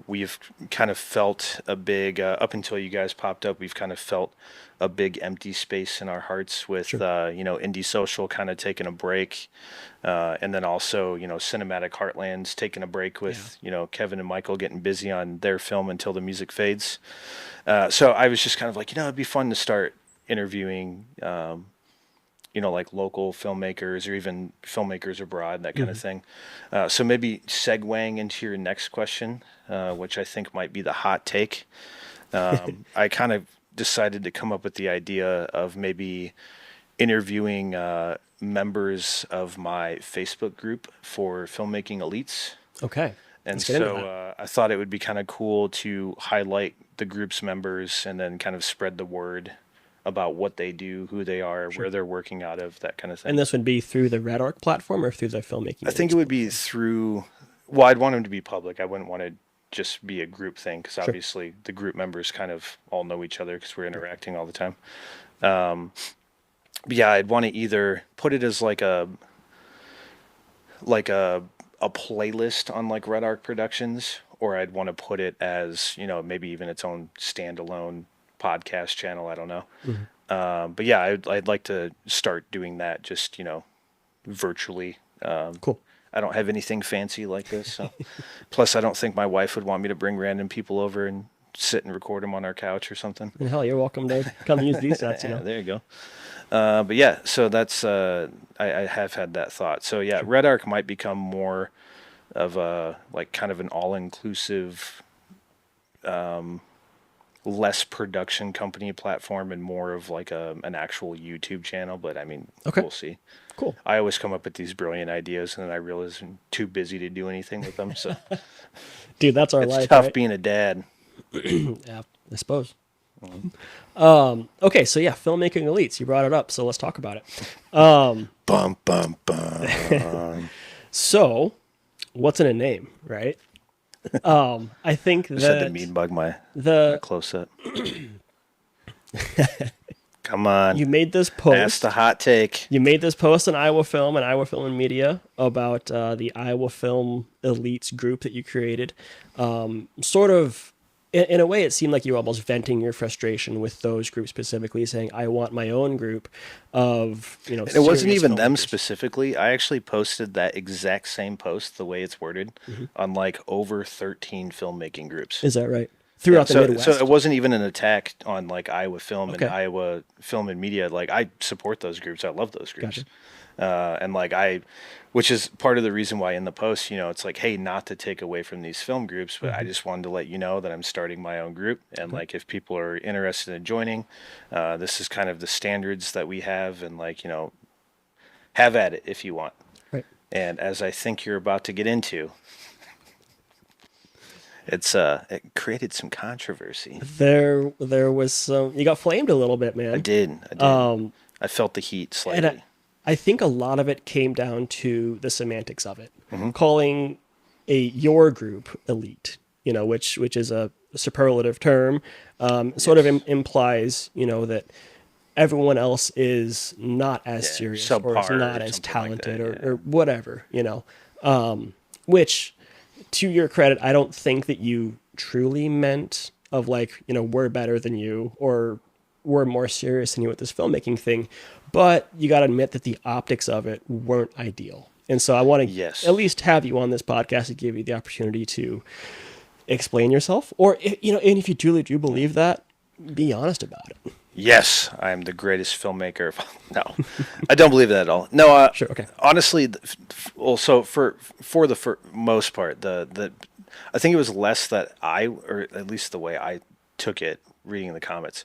We've kind of felt a big, up until you guys popped up, we've kind of felt a big empty space in our hearts with, Sure. Indie Social kind of taking a break. And then also, Cinematic Heartlands taking a break with, Kevin and Michael getting busy on their film until the music fades. So I was just kind of like, it'd be fun to start interviewing, like local filmmakers or even filmmakers abroad, that kind of thing. So maybe segueing into your next question, which I think might be the hot take. I kind of decided to come up with the idea of maybe interviewing members of my Facebook group for Filmmaking Elites. Okay. And Let's get into so I thought it would be kind of cool to highlight the group's members and then kind of spread the word about what they do, who they are, where they're working out of, that kind of thing. And this would be through the Red Arc platform or through the filmmaking? I think it would be through, well, I'd want them to be public. I wouldn't want to just be a group thing because obviously the group members kind of all know each other because we're interacting all the time. But yeah, I'd want to either put it as like a playlist on like Red Arc Productions, or I'd want to put it as, maybe even its own standalone podcast channel. I don't know. But yeah, I'd like to start doing that just, virtually. Cool. I don't have anything fancy like this. So. Plus, I don't think my wife would want me to bring random people over and sit and record them on our couch or something. And hell, you're welcome to come use these sets, Yeah, there you go. But yeah, so that's, I have had that thought. So yeah, Red Arc might become more of a, like kind of an all-inclusive, less production company platform and more of like an actual YouTube channel. But I mean, Okay. We'll see. Cool. I always come up with these brilliant ideas and then I realize I'm too busy to do anything with them. So Dude, that's our it's life, tough right? being a dad. Yeah, I suppose. Okay, so yeah, filmmaking elites. You brought it up, so let's talk about it. Bum bum bum. So, what's in a name, right? I think Just had to that mean bug my the close up. Come on, you made this ask the post. hot take. You made this post on Iowa Film and Iowa Film and Media about the Iowa Film Elites group that you created. Sort of, in a way, it seemed like you were almost venting your frustration with those groups specifically, saying, "I want my own group of And it wasn't serious even them filmmakers." specifically. I actually posted that exact same post, the way it's worded, on like over 13 filmmaking groups. Is that right? Yeah, Throughout the so it Midwest. wasn't even an attack on like Iowa Film and Okay, Iowa Film and Media. Like I support those groups. I love those groups. gotcha. And like which is part of the reason why in the post, it's like, hey, not to take away from these film groups, but I just wanted to let you know that I'm starting my own group, and Okay. like if people are interested in joining, this is kind of the standards that we have, and like have at it if you want. Right. And as I think you're about to get into, it created some controversy. There was some. You got flamed a little bit, I man. did, I did. I felt the heat And slightly. I think a lot of it came down to the semantics of it, Hmm. calling your group elite, which is a superlative term, sort of Yes. implies, that everyone else is not as Yeah, serious or is subpar not or as something like talented that. or Yeah. whatever, which to your credit, I don't think that you truly meant of like, we're better than you or we're more serious than you with this filmmaking thing. But you got to admit that the optics of it weren't ideal. And so I want to Yes. at least have you on this podcast to give you the opportunity to explain yourself. Or, and if you truly do believe that, be honest about it. Yes, I am the greatest filmmaker. No, I don't believe that at all. No, Sure. Okay. honestly, well, so for the most part, I think it was less that or at least the way I took it, reading the comments.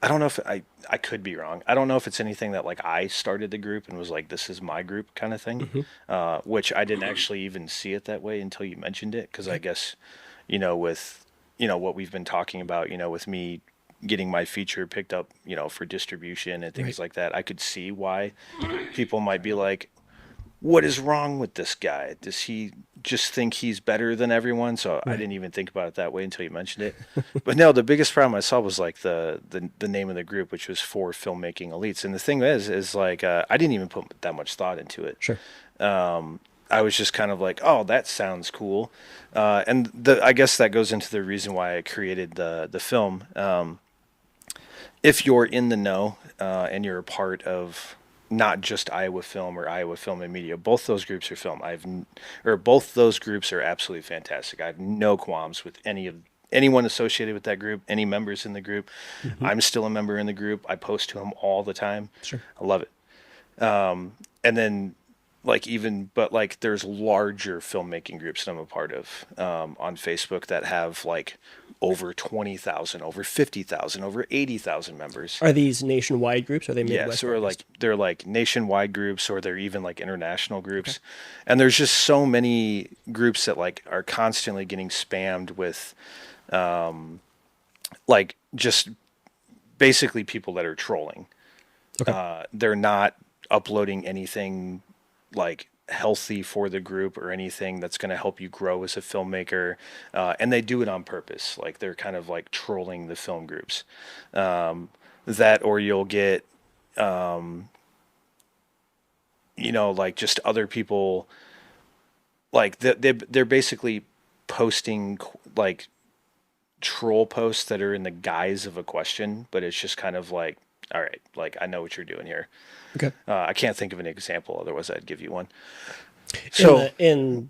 I don't know if I could be wrong. I don't know if it's anything that like I started the group and was like, this is my group kind of thing, Hmm. which I didn't actually even see it that way until you mentioned it. Because I Okay. guess, with, what we've been talking about, with me getting my feature picked up, for distribution and Right. things like that, I could see why people might be like, what is wrong with this guy? Does he just think he's better than everyone? So I Right. didn't even think about it that way until you mentioned it. But no, the biggest problem I saw was like the name of the group, which was for filmmaking elites. And the thing is like I didn't even put that much thought into it. Sure. I was just kind of like, oh, that sounds cool, and I guess that goes into the reason why I created the film. If you're in the know and you're a part of not just Iowa Film or Iowa Film and Media, both those groups are film. Or both those groups are absolutely fantastic. I have no qualms with anyone associated with that group, any members in the group. Hmm. I'm still a member in the group. I post to them all the time. Sure. I love it. And then but like there's larger filmmaking groups that I'm a part of on Facebook that have like over 20,000, over 50,000, over 80,000 members. Are these nationwide groups? Or are they Yes, Midwest or like focused? they're like nationwide groups, or they're even like international Okay. groups. And there's just so many groups that like are constantly getting spammed with like just basically people that are trolling. Okay. They're not uploading anything like healthy for the group or anything that's going to help you grow as a filmmaker, and they do it on purpose. Like they're kind of like trolling the film groups. That or you'll get like just other people like they're basically posting like troll posts that are in the guise of a question, but it's just kind of like, all right, like I know what you're doing here. Okay. I can't think of an example, otherwise I'd give you one. In So in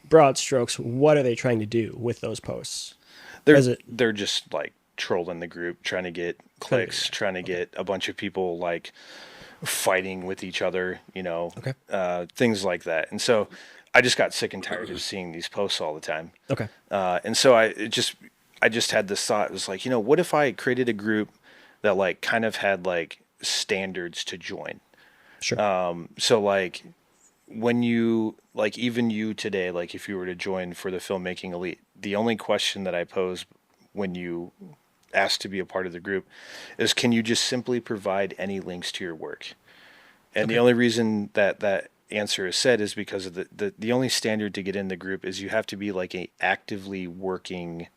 broad strokes, what are they trying to do with those posts? they're Is it they're just like trolling the group, trying to get trying to get clicks, likes? trying to Okay. get a bunch of people like fighting with each other, Okay. things like that. And so I just got sick and tired of seeing these posts all the time. Okay. And so I just had this thought. It was like, what if I created a group that like kind of had like standards to join? Sure. So like when you like even you today, like if you were to join for the filmmaking elite, the only question that I pose when you asked to be a part of the group, is can you just simply provide any links to your work? And the Okay. only reason that that answer is said is because of the only standard to get in the group is you have to be like a actively working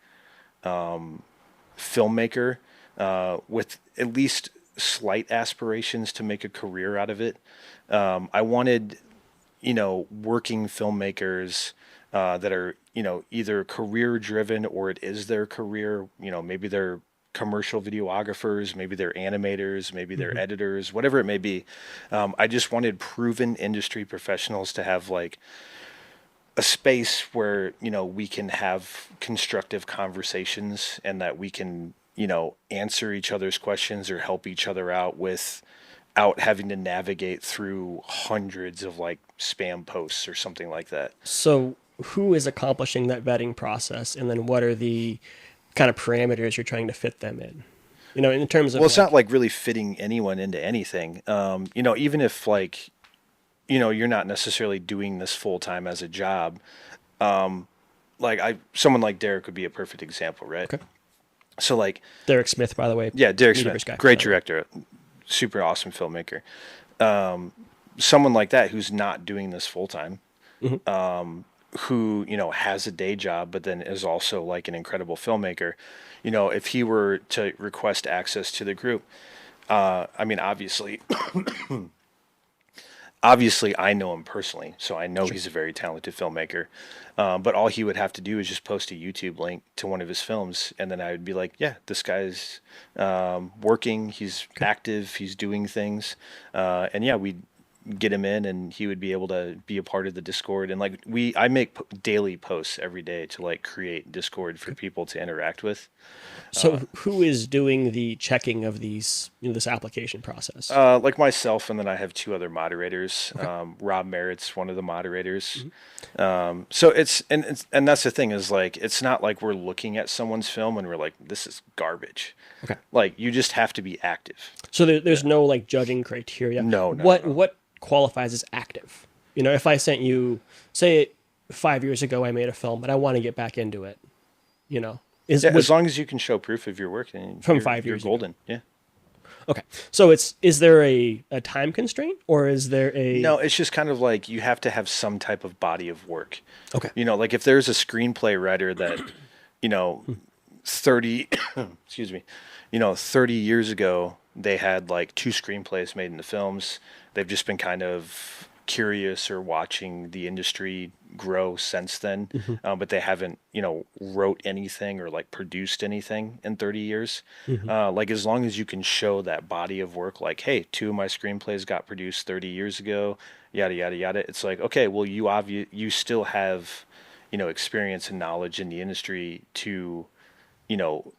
filmmaker with at least slight aspirations to make a career out of it. I wanted, working filmmakers that are, either career driven or it is their career. Maybe they're commercial videographers, maybe they're animators, maybe they're Hmm. editors, whatever it may be. I just wanted proven industry professionals to have like a space where we can have constructive conversations and that we can answer each other's questions or help each other out without having to navigate through hundreds of like spam posts or something like that. So who is accomplishing that vetting process, and then what are the kind of parameters you're trying to fit them in? In terms Well, of it's not like, like really fitting anyone into anything. Even if like you're not necessarily doing this full time as a job. Like someone like Derek would be a perfect example, right? okay, So like, Derek Smith, by the way, yeah, Derek Mediaverse Smith, guy, great by the way. director, super awesome filmmaker. Someone like that who's not doing this full time, Hmm. who has a day job, but then is also like an incredible filmmaker. If he were to request access to the group, I mean, obviously I know him personally, so I know Sure. he's a very talented filmmaker. But all he would have to do is just post a YouTube link to one of his films, and then I would be like, "Yeah, this guy's working. He's Okay. active. He's doing things." And yeah, we'd get him in, and he would be able to be a part of the Discord. And like I make daily posts every day to like create Discord for people to interact with. So who is doing the checking of these, this application process? Like myself, and then I have two other moderators. Okay. Rob Merritt's one of the moderators. Hmm. So it's that's the thing is like it's not like we're looking at someone's film and we're like this is garbage. Okay. Like you just have to be active. So there's no like judging criteria. No, no, What no. what qualifies as active? If I sent you, say, 5 years ago, I made a film, but I want to get back into it. You know, is Yeah, would as long as you can show proof of your work, then from you're five you're years ago. golden. Yeah. Okay. So is there a time constraint, or is there No, a it's just kind of like you have to have some type of body of work. okay? Like if there's a screenplay writer that, you know, 30, excuse me, 30 years ago, they had like two screenplays made into films. They've just been kind of curious or watching the industry grow since then, Hmm. but they haven't, wrote anything or like produced anything in 30 years. Hmm. Like as long as you can show that body of work, like, hey, two of my screenplays got produced 30 years ago, yada, yada, yada. It's like, okay, well, you still have, experience and knowledge in the industry to, you know,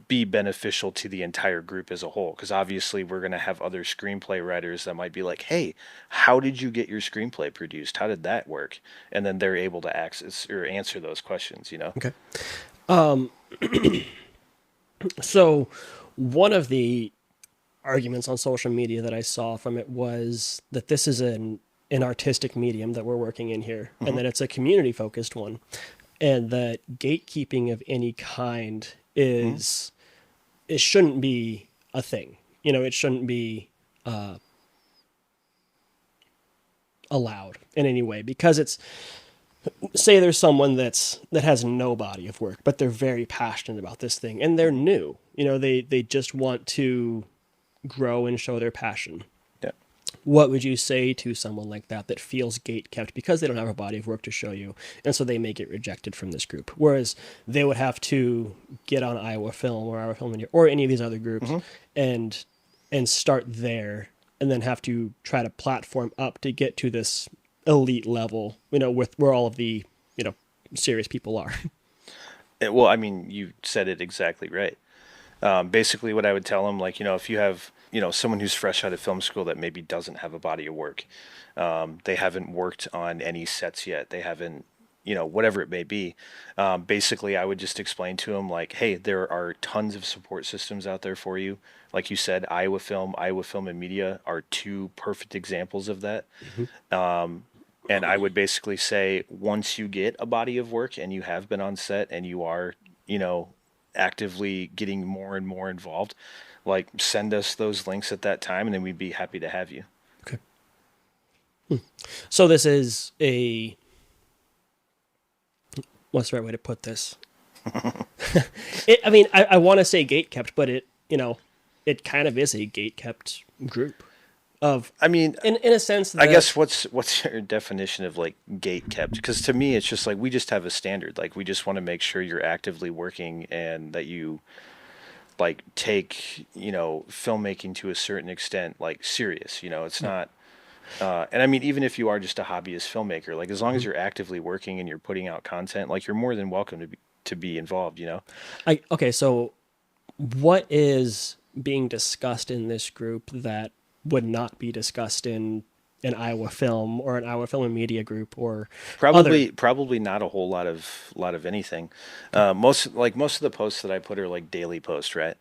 be beneficial to the entire group as a whole. Because obviously, we're going to have other screenplay writers that might be like, hey, how did you get your screenplay produced? How did that work? And then they're able to access or answer those questions. Okay. So one of the arguments on social media that I saw from it was that this is an artistic medium that we're working in here, and Hmm. that it's a community focused one, and that gatekeeping of any kind Hmm. is it shouldn't be a thing. It shouldn't be allowed in any way, because it's, say there's someone that has no body of work, but they're very passionate about this thing and they're new. They just want to grow and show their passion. Yeah. What would you say to someone like that feels gate kept because they don't have a body of work to show you, and so they may get rejected from this group? Whereas they would have to get on Iowa Film or Iowa Film Media or any of these other groups Hmm. and start there, and then have to try to platform up to get to this elite level, with where all of the serious people are. Well, I mean, you said it exactly right. Basically, what I would tell them, like, if you have, someone who's fresh out of film school that maybe doesn't have a body of work, they haven't worked on any sets yet, they haven't, whatever it may be. Basically, I would just explain to them, like, hey, there are tons of support systems out there for you. Like you said, Iowa Film and Media are two perfect examples of that. Mhm. And I would basically say, once you get a body of work and you have been on set and you are, you know, actively getting more and more involved, like send us those links at that time, and then we'd be happy to have you. Okay. So this is a, what's the right way to put this? I mean, I want to say gate kept, but it kind of is a gate kept group of, I mean, in a sense that, I guess what's your definition of like gate kept? Because to me, it's just like we just have a standard. Like we just want to make sure you're actively working and that you like take filmmaking to a certain extent like serious. It's not. And I mean, even if you are just a hobbyist filmmaker, like as long as you're actively working and you're putting out content, like you're more than welcome to be involved. Okay, so what is being discussed in this group that would not be discussed in an Iowa Film or an Iowa Film and Media group or Probably not a whole lot of anything. Most of the posts that I put are like daily posts, right?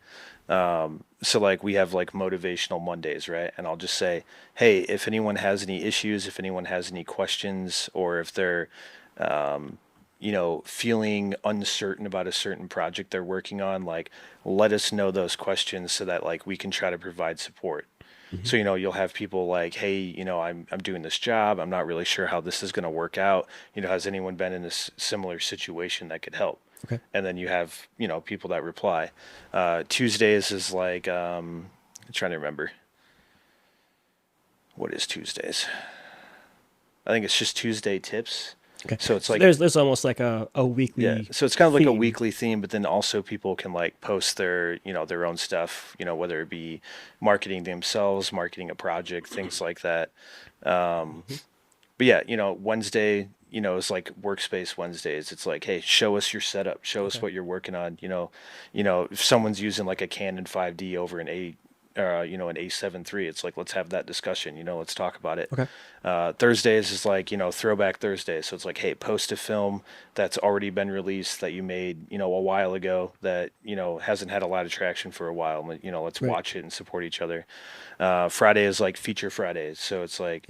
So like we have like motivational Mondays, right? And I'll just say, hey, if anyone has any issues, if anyone has any questions, or if they're feeling uncertain about a certain project they're working on, like let us know those questions so that like we can try to provide support. So, you'll have people like, hey, I'm doing this job. I'm not really sure how this is going to work out. Has anyone been in this similar situation that could help? Okay. And then you have, people that reply. Tuesdays is like, I'm trying to remember. What is Tuesdays? I think it's just Tuesday tips. Okay. So it's like there's almost like a weekly. Yeah. So it's kind of like a theme. weekly theme, but then also people can like post their own stuff, whether it be marketing themselves, marketing a project, things like that. But yeah, Wednesday, is like workspace Wednesdays. It's like, hey, show us your setup, show us what you're working on. If someone's using like a Canon 5D over an an A7 III, it's like, let's have that discussion, let's talk about it. Okay. Thursdays is like, throwback Thursday. So it's like, hey, post a film that's already been released that you made, a while ago that, hasn't had a lot of traction for a while. Let's watch it and support each other. Friday is like feature Fridays. So it's like,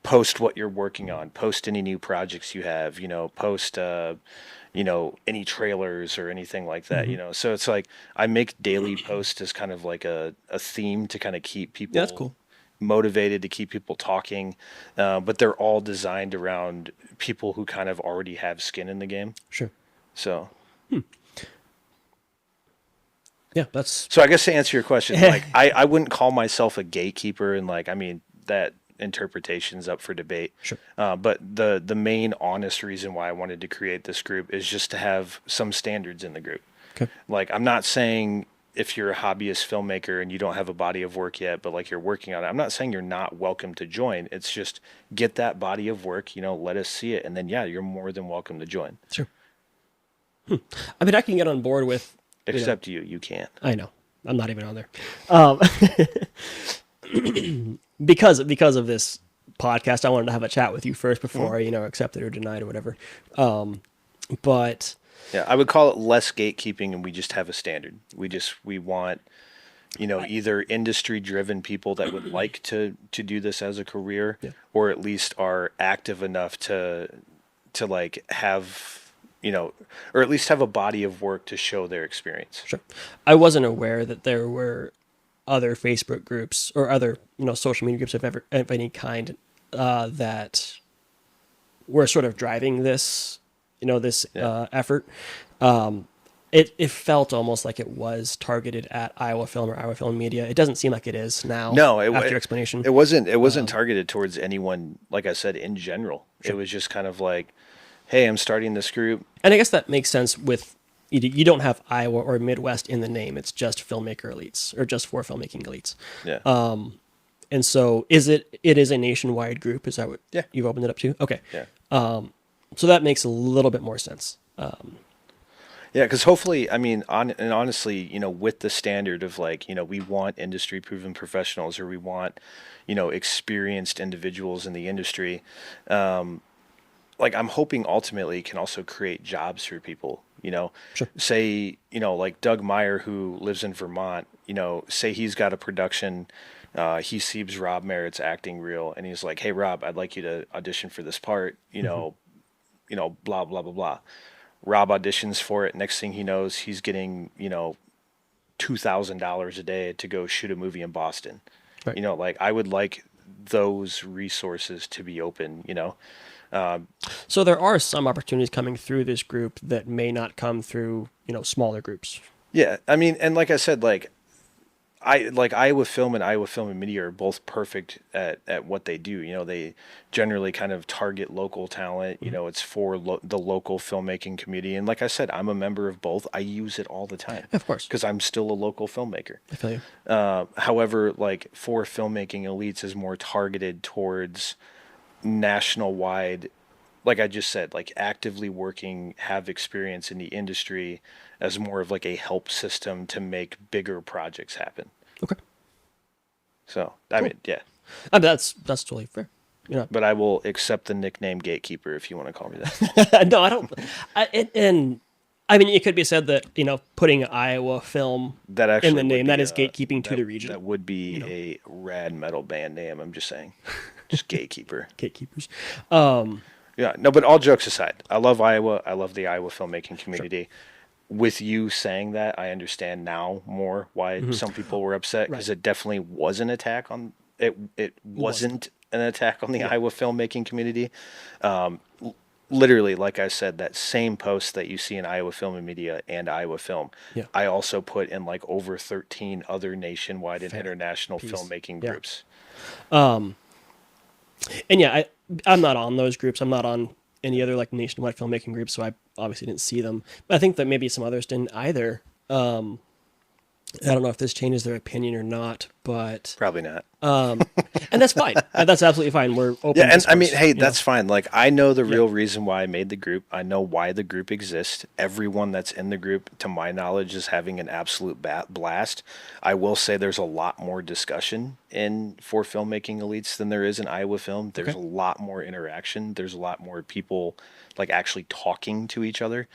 post what you're working on, post any new projects you have, post, any trailers or anything like that, So it's like I make daily posts as kind of like a theme to kind of keep people That's cool. motivated, to keep people talking. But they're all designed around people who kind of already have skin in the game. Sure. So. Yeah, that's. So I guess to answer your question, like I wouldn't call myself a gatekeeper, and like, I mean, that interpretation's up for debate. Sure. But the main honest reason why I wanted to create this group is just to have some standards in the group. Okay. Like, I'm not saying if you're a hobbyist filmmaker and you don't have a body of work yet, but like you're working on it, I'm not saying you're not welcome to join. It's just get that body of work, let us see it. And then, yeah, you're more than welcome to join. Sure. I mean, I can get on board with. Except you can't. I know. I'm not even on there. Because of this podcast, I wanted to have a chat with you first before I, accepted or denied or whatever. But yeah, I would call it less gatekeeping, and we just have a standard. We want, either industry driven people that would like to do this as a career, or at least are active enough to like have, or at least have a body of work to show their experience. Sure. I wasn't aware that there were other Facebook groups or other, social media groups of any kind that were sort of driving this, effort. It felt almost like it was targeted at Iowa Film or Iowa Film Media. It doesn't seem like it is now. No, after your explanation, it wasn't targeted towards anyone. Like I said, in general, It was just kind of like, hey, I'm starting this group, and I guess that makes sense with. You don't have Iowa or Midwest in the name. It's just filmmaker elites or just for filmmaking elites. Yeah. And so it is a nationwide group. Is that what you've opened it up to? Okay. Yeah. So that makes a little bit more sense. Yeah, because hopefully, I mean, honestly, with the standard of like, we want industry proven professionals, or we want, experienced individuals in the industry. Like, I'm hoping ultimately can also create jobs for people. Sure. Say, like Doug Meyer, who lives in Vermont, say he's got a production, he sees Rob Merritt's acting reel, and he's like, hey, Rob, I'd like you to audition for this part, blah, blah, blah, blah. Rob auditions for it. Next thing he knows, he's getting, $2,000 a day to go shoot a movie in Boston. Right. Like I would like those resources to be open, So there are some opportunities coming through this group that may not come through, smaller groups. Yeah. I mean, and like I said, like Iowa Film and Media are both perfect at what they do. They generally kind of target local talent. It's for the local filmmaking community. And like I said, I'm a member of both. I use it all the time. Of course. Because I'm still a local filmmaker. I feel you. However, like for filmmaking elites is more targeted towards national wide, like I just said, like actively working, have experience in the industry as more of like a help system to make bigger projects happen. Okay. So, I mean, yeah. I mean, that's totally fair. But I will accept the nickname Gatekeeper if you want to call me that. No, I don't. And I mean, it could be said that, putting Iowa Film That actually in the would name, be, that is gatekeeping to the region. That would be a rad metal band name, I'm just saying. Just Gatekeeper. Gatekeepers. Yeah, no, but all jokes aside, I love Iowa. I love the Iowa filmmaking community. Sure. With you saying that, I understand now more why some people were upset, because it definitely was an attack on it. It wasn't an attack on the Iowa filmmaking community. Literally, like I said, that same post that you see in Iowa Film and Media and Iowa Film, I also put in like over 13 other nationwide and international filmmaking groups. And I'm not on those groups. I'm not on any other like nationwide filmmaking groups, so I obviously didn't see them. But I think that maybe some others didn't either. I don't know if this changes their opinion or not, but probably not. And that's fine. That's absolutely fine. We're open. Yeah, and I mean, hey, that's fine. Like, I know the real reason why I made the group. I know why the group exists. Everyone that's in the group, to my knowledge, is having an absolute blast. I will say there's a lot more discussion for filmmaking elites than there is in Iowa Film. There's a lot more interaction. There's a lot more people like actually talking to each other.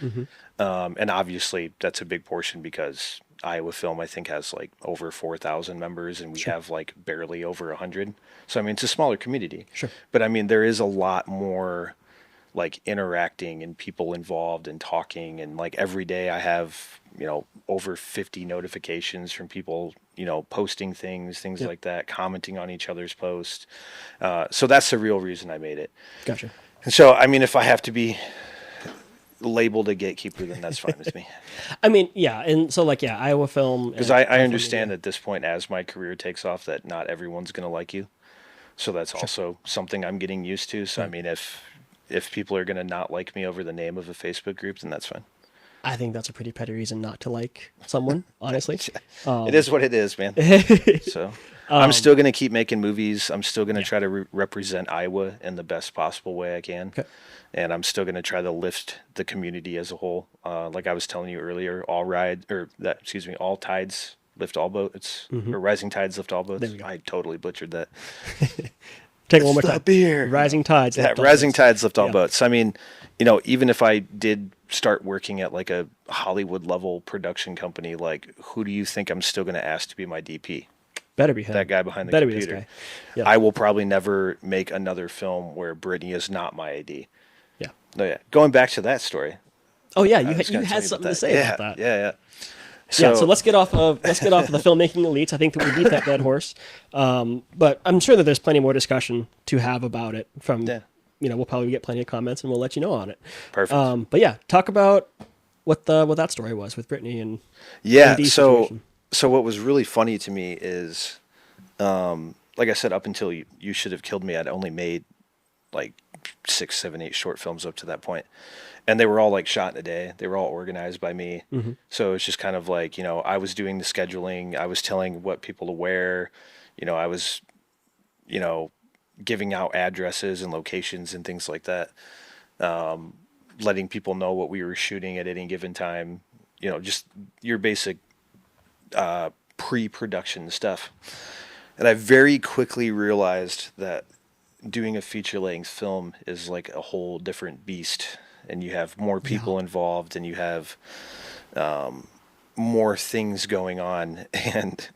And obviously that's a big portion because Iowa Film, I think, has like over 4,000 members, and we have like barely over 100. So, I mean, it's a smaller community. Sure. But I mean, there is a lot more like interacting and people involved and talking. And like every day I have, over 50 notifications from people, posting things like that, commenting on each other's posts. So that's the real reason I made it. Gotcha. And so, I mean, if I have to be labeled a gatekeeper, then that's fine with me. I mean, yeah, and so like, Iowa Film. Because I understand at this point, as my career takes off, that not everyone's going to like you. So that's also something I'm getting used to. So I mean, if people are going to not like me over the name of a Facebook group, then that's fine. I think that's a pretty petty reason not to like someone, honestly. It is what it is, man. So I'm still going to keep making movies. I'm still going to try to represent Iowa in the best possible way I can. Okay. And I'm still going to try to lift the community as a whole. Like I was telling you earlier, all tides lift all boats, or rising tides lift all boats. I totally butchered that. Take it one more time. Beer. Rising tides. Yeah, rising tides lift all boats. I mean, even if I did start working at like a Hollywood level production company, like who do you think I'm still going to ask to be my DP? Better be him. That guy behind the Better computer. Be this guy. Yeah. I will probably never make another film where Brittany is not my AD. Yeah. No, yeah. Going back to that story. Oh yeah, you had something to say about that. Yeah. So let's get off of the filmmaking elites. I think that we beat that dead horse. But I'm sure that there's plenty more discussion to have about it. We'll probably get plenty of comments, and we'll let you know on it. Perfect. But yeah, talk about what that story was with Brittany and So what was really funny to me is, like I said, up until you should have killed me, I'd only made like 6, 7, 8 short films up to that point. And they were all like shot in a day. They were all organized by me. So it's just kind of like, I was doing the scheduling. I was telling what people to wear. I was, giving out addresses and locations and things like that. Letting people know what we were shooting at any given time. Just your basic pre-production stuff. And I very quickly realized that doing a feature-length film is like a whole different beast. And you have more people involved, and you have more things going on. And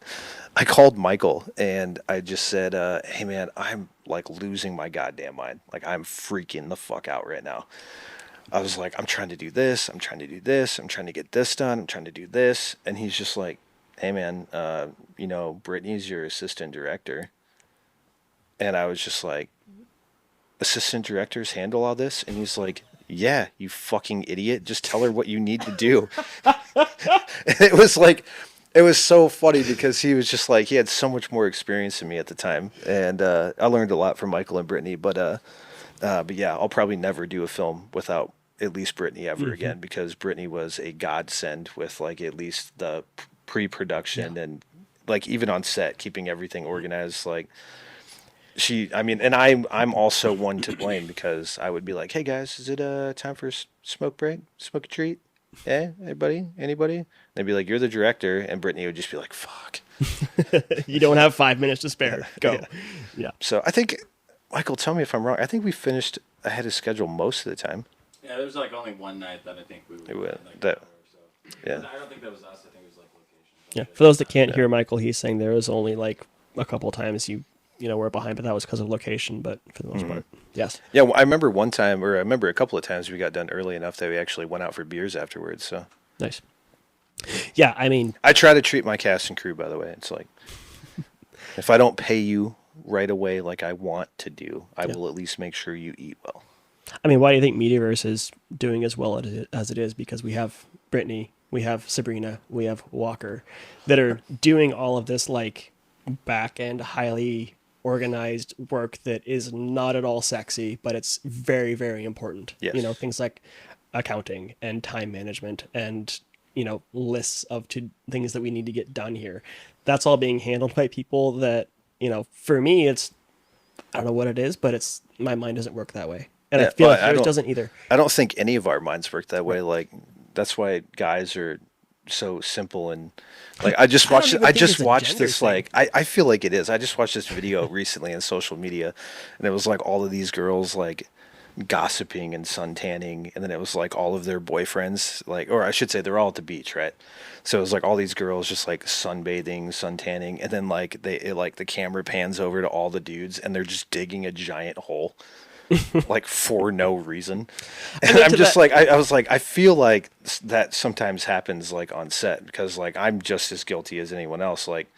I called Michael, and I just said, hey man, I'm like losing my goddamn mind. Like I'm freaking the fuck out right now. I was like, I'm trying to do this, I'm trying to do this, I'm trying to get this done, I'm trying to do this. And he's just like, hey man, Brittany's your assistant director. And I was just like, assistant directors handle all this? And he's like, yeah, you fucking idiot. Just tell her what you need to do. And it was so funny because he was just like, he had so much more experience than me at the time. And I learned a lot from Michael and Brittany. But yeah, I'll probably never do a film without at least Brittany ever again, because Brittany was a godsend with like at least the pre-production and like even on set, keeping everything organized. Like, and I'm also one to blame because I would be like, hey guys, is it time for a smoke break? Smoke a treat? Yeah, anybody? They'd be like, you're the director, and Brittany would just be like, fuck. You don't have 5 minutes to spare. Go. Yeah. So I think, Michael, tell me if I'm wrong. I think we finished ahead of schedule most of the time. Yeah, there was like only one night that I think we went like that, an hour or so. yeah. I don't think that was us. I think it was like location. Yeah. For those that can't hear Michael, he's saying there was only like a couple times you were behind, but that was because of location. But for the most part, yes. Yeah, well, I remember a couple of times we got done early enough that we actually went out for beers afterwards. So Nice. Yeah, I mean, I try to treat my cast and crew, by the way. It's like, if I don't pay you right away like I want to do, I will at least make sure you eat well. I mean, why do you think Mediaverse is doing as well as it is? Because we have Brittany, we have Sabrina, we have Walker that are doing all of this like back end, highly organized work that is not at all sexy, but it's very, very important. Yes. Things like accounting and time management and, lists of things that we need to get done here. That's all being handled by people that, for me, I don't know what it is, but my mind doesn't work that way. And I feel like yours doesn't either. I don't think any of our minds work that way. Like, that's why guys are so simple. And like, I just watched this, like, I feel like it is. I just watched this video recently on social media, and it was like all of these girls like gossiping and suntanning, and then it was like all of their boyfriends, like, or I should say they're all at the beach, right? So it was like all these girls just like sunbathing, suntanning, and then like the camera pans over to all the dudes and they're just digging a giant hole. Like for no reason. And I'm just like, I was like, I feel like that sometimes happens like on set, because like I'm just as guilty as anyone else. Like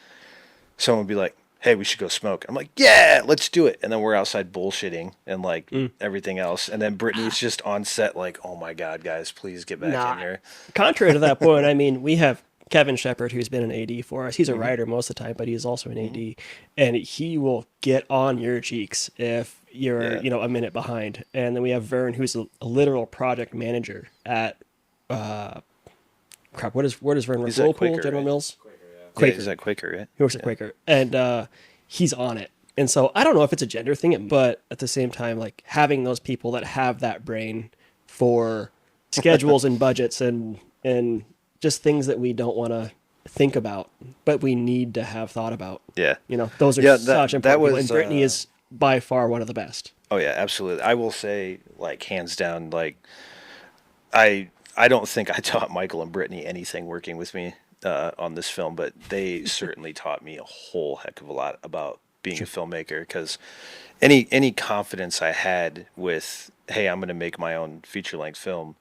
someone would be like, hey, we should go smoke. I'm like, yeah, let's do it. And then we're outside bullshitting and like everything else. And then Brittany's just on set like, oh my God, guys, please get back in here. Contrary to that point, I mean, we have Kevin Shepard, who's been an AD for us. He's a writer most of the time, but he's also an AD. And he will get on your cheeks if you're, a minute behind. And then we have Vern, who's a literal project manager at, where does Vern work? Whirlpool, General Mills? Quaker. Yeah, is that Quaker, right? He works at Quaker. And he's on it. And so I don't know if it's a gender thing, but at the same time, like having those people that have that brain for schedules and budgets and just things that we don't want to think about, but we need to have thought about. Yeah. Those are such important people. And Brittany is by far one of the best. Oh, yeah, absolutely. I will say, like, hands down, like, I don't think I taught Michael and Brittany anything working with me on this film, but they certainly taught me a whole heck of a lot about being a filmmaker, because any confidence I had with, hey, I'm going to make my own feature-length film,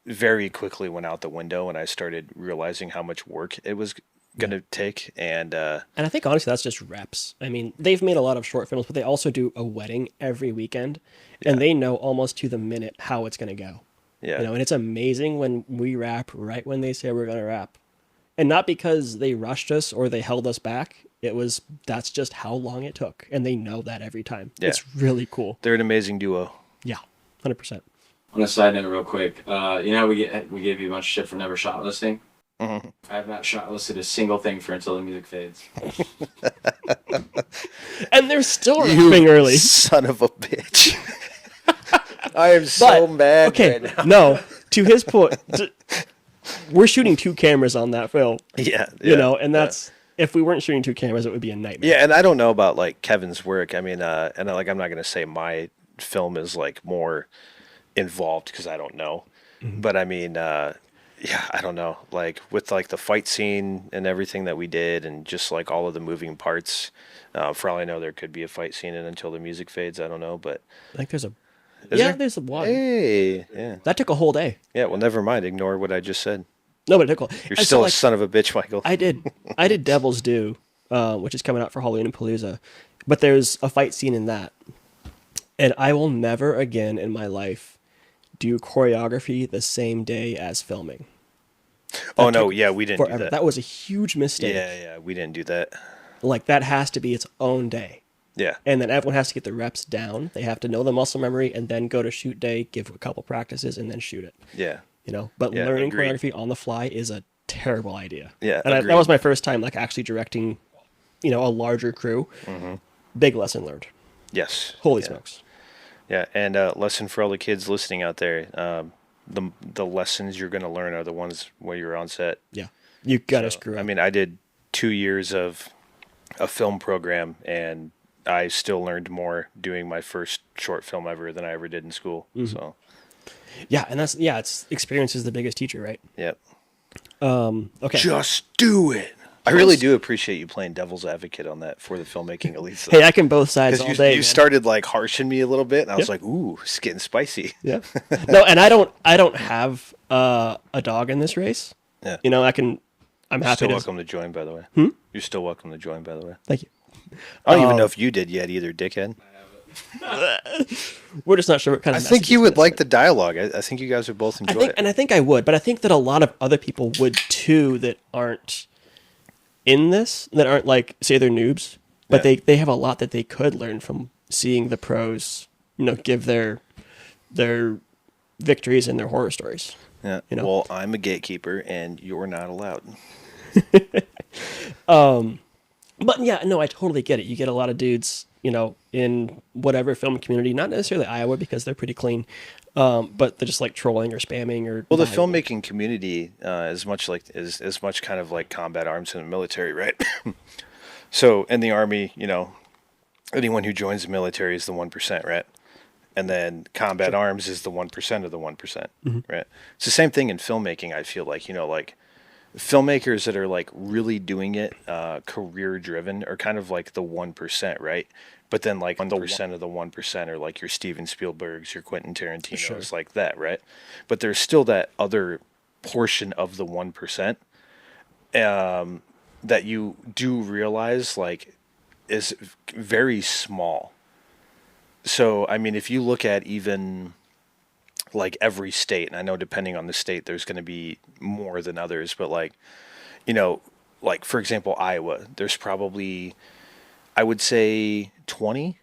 very quickly went out the window, and I started realizing how much work it was going to take. And I think honestly that's just reps. I mean, they've made a lot of short films, but they also do a wedding every weekend, and they know almost to the minute how it's going to go. Yeah. And it's amazing when we wrap right when they say we're going to wrap. And not because they rushed us or they held us back. That's just how long it took, and they know that every time. Yeah. It's really cool. They're an amazing duo. Yeah, 100%. On a side note, real quick, we gave you a bunch of shit for never shot listing. Mm-hmm. I have not shot listed a single thing for Until the Music Fades. And they're still rapping early. Son of a bitch. I am so mad right now. No, to his point, we're shooting 2 cameras on that film. Yeah. And that's, if we weren't shooting 2 cameras, it would be a nightmare. Yeah, and I don't know about like Kevin's work. I mean, I'm not going to say my film is like more involved, because I don't know. Mm-hmm. But I mean, I don't know. Like with like the fight scene and everything that we did, and just like all of the moving parts. For all I know, there could be a fight scene in Until the Music Fades. I don't know, but I think there's a Is Yeah, there? there's one. Hey, yeah. That took a whole day. Yeah, well, never mind. Ignore what I just said. No, but it took. You're And still so, a son of a bitch, Michael. I did Devil's Due, which is coming out for Halloween and Palooza, but there's a fight scene in that, and I will never again in my life do choreography the same day as filming. Oh, no, yeah, we didn't Forever. do that. That was a huge mistake. Yeah, we didn't do that. Like, that has to be its own day. Yeah. And then everyone has to get the reps down. They have to know the muscle memory and then go to shoot day, give a couple practices, and then shoot it. Yeah. But Yeah, learning agreed. choreography on the fly is a terrible idea. Yeah, And that agreed. was my first time, like, actually directing, a larger crew. Mm-hmm. Big lesson learned. Yes. Holy yeah. smokes. Yeah, and lesson for all the kids listening out there. The lessons you're going to learn are the ones where you're on set. Yeah. You got to So, screw up. I mean, I did 2 years of a film program, and I still learned more doing my first short film ever than I ever did in school. Mm-hmm. So, yeah, and it's experience is the biggest teacher, right? yep. Okay. Just do it. I really do appreciate you playing devil's advocate on that for the filming, at least. Hey, I can both sides all Because day. you man. started like harshing me a little bit, and I was Yep. like, "Ooh, it's getting spicy." Yeah. No, and I don't have a dog in this race. Yeah. I'm You're happy still to. welcome to join, by the way. You're still welcome to join, by the way. Thank you. I don't even know if you did yet either, dickhead. We're just not sure what kind I of. think you would like the dialogue. I think you guys would both enjoy it. I think I would, but I think that a lot of other people would too that aren't in this, that aren't like, say they're noobs, but Yeah. they have a lot that they could learn from seeing the pros, give their victories and their horror stories. Yeah. Well, I'm a gatekeeper, and you're not allowed. But yeah, no, I totally get it. You get a lot of dudes, in whatever film community, not necessarily Iowa because they're pretty clean, but they're just like trolling or spamming or. Well, the filmmaking community is much kind of like combat arms in the military, right? So in the Army, anyone who joins the military is the 1%, right? And then combat arms is the 1% of the 1%, right? It's the same thing in filmmaking. I feel like, like filmmakers that are like really doing it, career driven, are kind of like the 1%, right? But then like 1% of the 1% are like your Steven Spielbergs, your Quentin Tarantino's, like that, right? But there's still that other portion of the 1% that you do realize like is very small. So, I mean, if you look at even like every state, and I know depending on the state, there's going to be more than others, but like, like for example, Iowa, there's probably, I would say 20,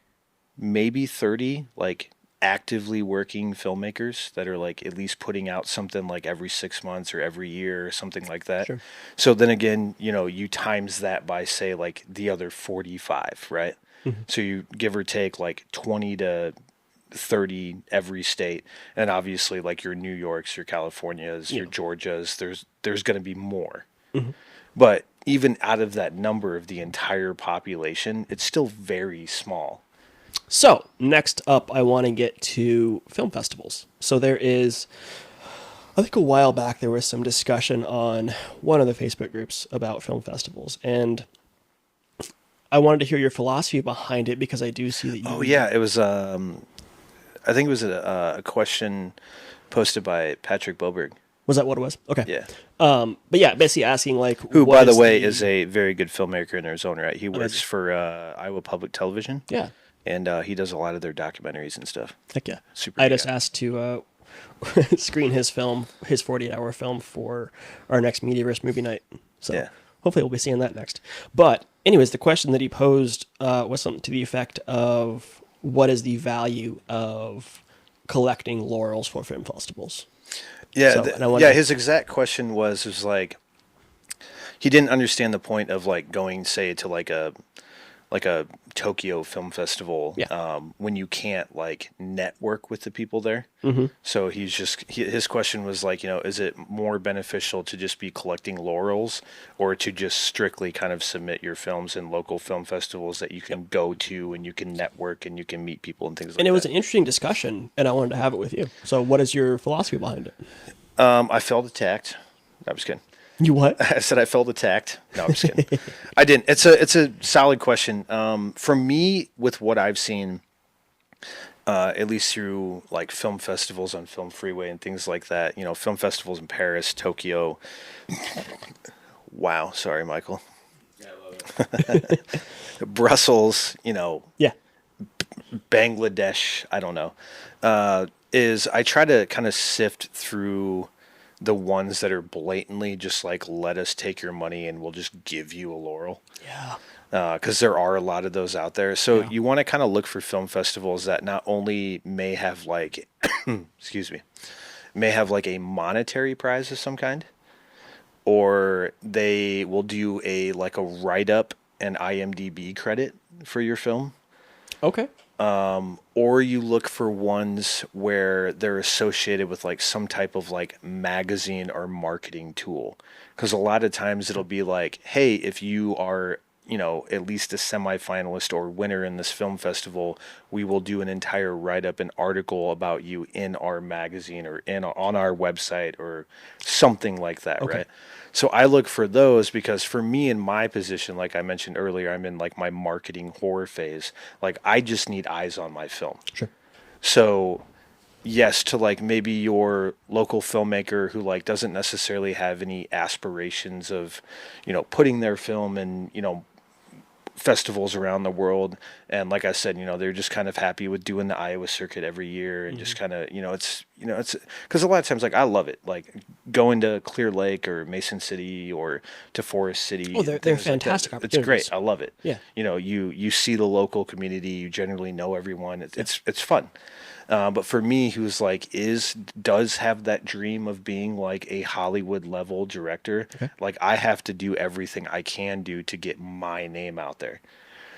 maybe 30, like actively working filmmakers that are like at least putting out something like every 6 months or every year or something like that. Sure. So then again, you times that by say like the other 45, right? So you give or take like 20 to 30 every state, and obviously like your New Yorks, your Californias, your Georgias, there's going to be more. But even out of that number of the entire population, it's still very small. So next up, I want to get to film festivals. So there is, I think a while back there was some discussion on one of the Facebook groups about film festivals, and I wanted to hear your philosophy behind it because I do see that you. Oh yeah, it was. I think it was a question posted by Patrick Boberg. Was that what it was? Okay. Yeah. But yeah, basically asking like, Who, what by the way, is a very good filmmaker in his own right. He works for Iowa Public Television. Yeah. And he does a lot of their documentaries and stuff. Heck yeah. Super I good just guy. asked to screen his film, his 48-hour film for our next Mediaverse movie night. So Yeah. hopefully we'll be seeing that next. But anyways, the question that he posed was something to the effect of, what is the value of collecting laurels for film festivals? Yeah, So, and I wonder- his exact question was like, he didn't understand the point of like going, say, to like a Tokyo Film Festival, when you can't like network with the people there. Mm-hmm. So his question was like, is it more beneficial to just be collecting laurels, or to just strictly kind of submit your films in local film festivals that you can go to and you can network and you can meet people and things like that? And it was an interesting discussion, and I wanted to have it with you. So what is your philosophy behind it? I felt attacked. I'm just kidding. You what? I said I felt attacked. No, I'm just kidding. I didn't. It's a solid question. For me, with what I've seen, at least through like film festivals on Film Freeway and things like that. You know, film festivals in Paris, Tokyo. Wow, sorry, Michael. Yeah, I love it. Brussels, you know, Yeah. Bangladesh, I don't know. Is I try to kind of sift through the ones that are blatantly just like, let us take your money and we'll just give you a laurel. Yeah. Because there are a lot of those out there. So Yeah. you want to kind of look for film festivals that not only may have like, excuse me, may have like a monetary prize of some kind, or they will do a like a write up and IMDb credit for your film. Okay. Or you look for ones where they're associated with like some type of like magazine or marketing tool. Because a lot of times it'll be like, hey, if you are, you know, at least a semifinalist or winner in this film festival, we will do an entire write up and article about you in our magazine or in on our website or something like that, Okay. right? So I look for those because for me in my position, like I mentioned earlier, I'm in like my marketing horror phase. Like I just need eyes on my film. Sure. So yes, to like maybe your local filmmaker who like doesn't necessarily have any aspirations of, you know, putting their film in, you know, festivals around the world. And like I said, you know, they're just kind of happy with doing the Iowa circuit every year and just kind of, it's because a lot of times, like, I love it. Like going to Clear Lake or Mason City or to Forest City. Oh, they're things like that. fantastic It's great. opportunities. I love it. Yeah. You know, you see the local community, you generally know everyone. It's fun. But for me, who's like does have that dream of being like a Hollywood level director, like I have to do everything I can do to get my name out there.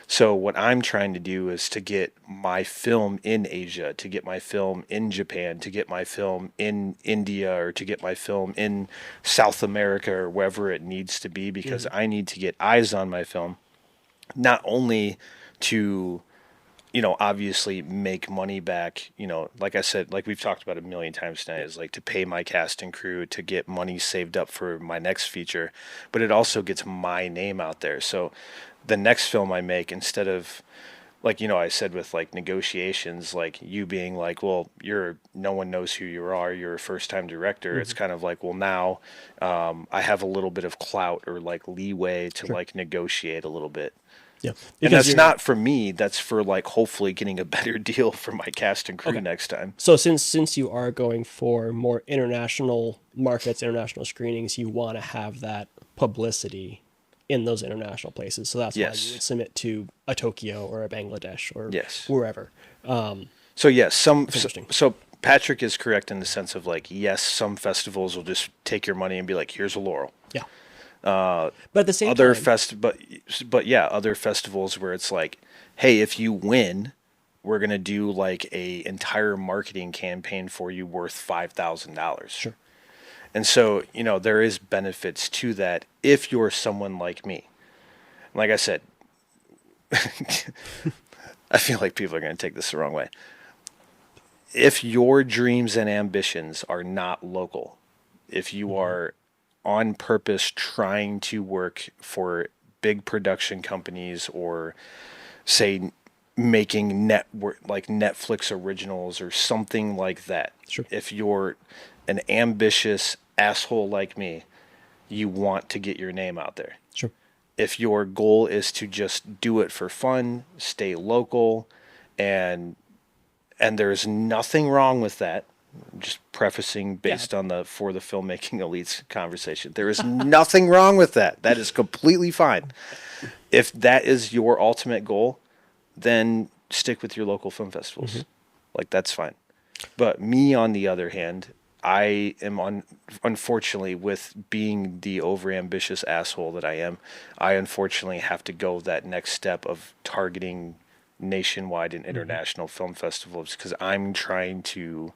So what I'm trying to do is to get my film in Asia, to get my film in Japan, to get my film in India, or to get my film in South America or wherever it needs to be, because I need to get eyes on my film, not only to obviously make money back, like I said, like we've talked about a million times tonight, is like to pay my cast and crew, to get money saved up for my next feature, but it also gets my name out there. So the next film I make, instead of like, I said with like negotiations, like you being like, well, no one knows who you are, you're a first time director. It's kind of like, well, now I have a little bit of clout or like leeway to like negotiate a little bit. Yeah. And that's not for me. That's for like hopefully getting a better deal for my cast and crew next time. So since you are going for more international markets, international screenings, you want to have that publicity in those international places. So that's why you would submit to a Tokyo or a Bangladesh or wherever. So yes, interesting. so Patrick is correct in the sense of like, yes, some festivals will just take your money and be like, here's a laurel. Yeah. But at the same other time, but yeah, other festivals where it's like, hey, if you win, we're gonna do like a entire marketing campaign for you worth $5,000. Sure. And so there is benefits to that if you're someone like me. Like I said, I feel like people are gonna take this the wrong way. If your dreams and ambitions are not local, if you are on purpose trying to work for big production companies or say making like Netflix originals or something like that. Sure. If you're an ambitious asshole like me, you want to get your name out there. Sure. If your goal is to just do it for fun, stay local, and there's nothing wrong with that. Just prefacing based on the For the Filmmaking Elites conversation. There is nothing wrong with that. That is completely fine. If that is your ultimate goal, then stick with your local film festivals. Like, that's fine. But me, on the other hand, I am unfortunately, with being the overambitious asshole that I am, I unfortunately have to go that next step of targeting nationwide and international film festivals, because I'm trying to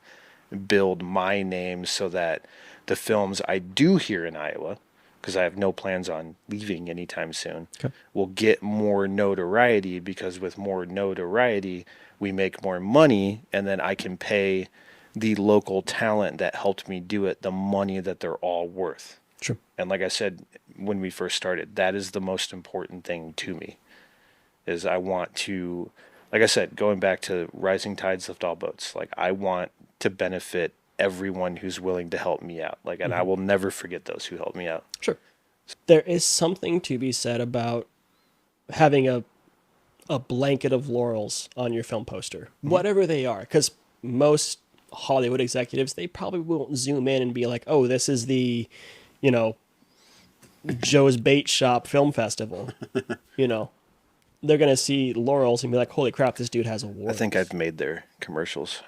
build my name so that the films I do here in Iowa, because I have no plans on leaving anytime soon, will get more notoriety, because with more notoriety, we make more money, and then I can pay the local talent that helped me do it the money that they're all worth. Sure. And like I said when we first started, that is the most important thing to me, is I want to like I said, going back to rising tides lift all boats. Like I want to benefit everyone who's willing to help me out. Like, and I will never forget those who helped me out. Sure. There is something to be said about having a blanket of laurels on your film poster, whatever they are, because most Hollywood executives, they probably won't zoom in and be like, oh, this is the, you know, Joe's Bait Shop Film Festival. You know, they're going to see laurels and be like, holy crap, this dude has awards. I think I've made their commercials.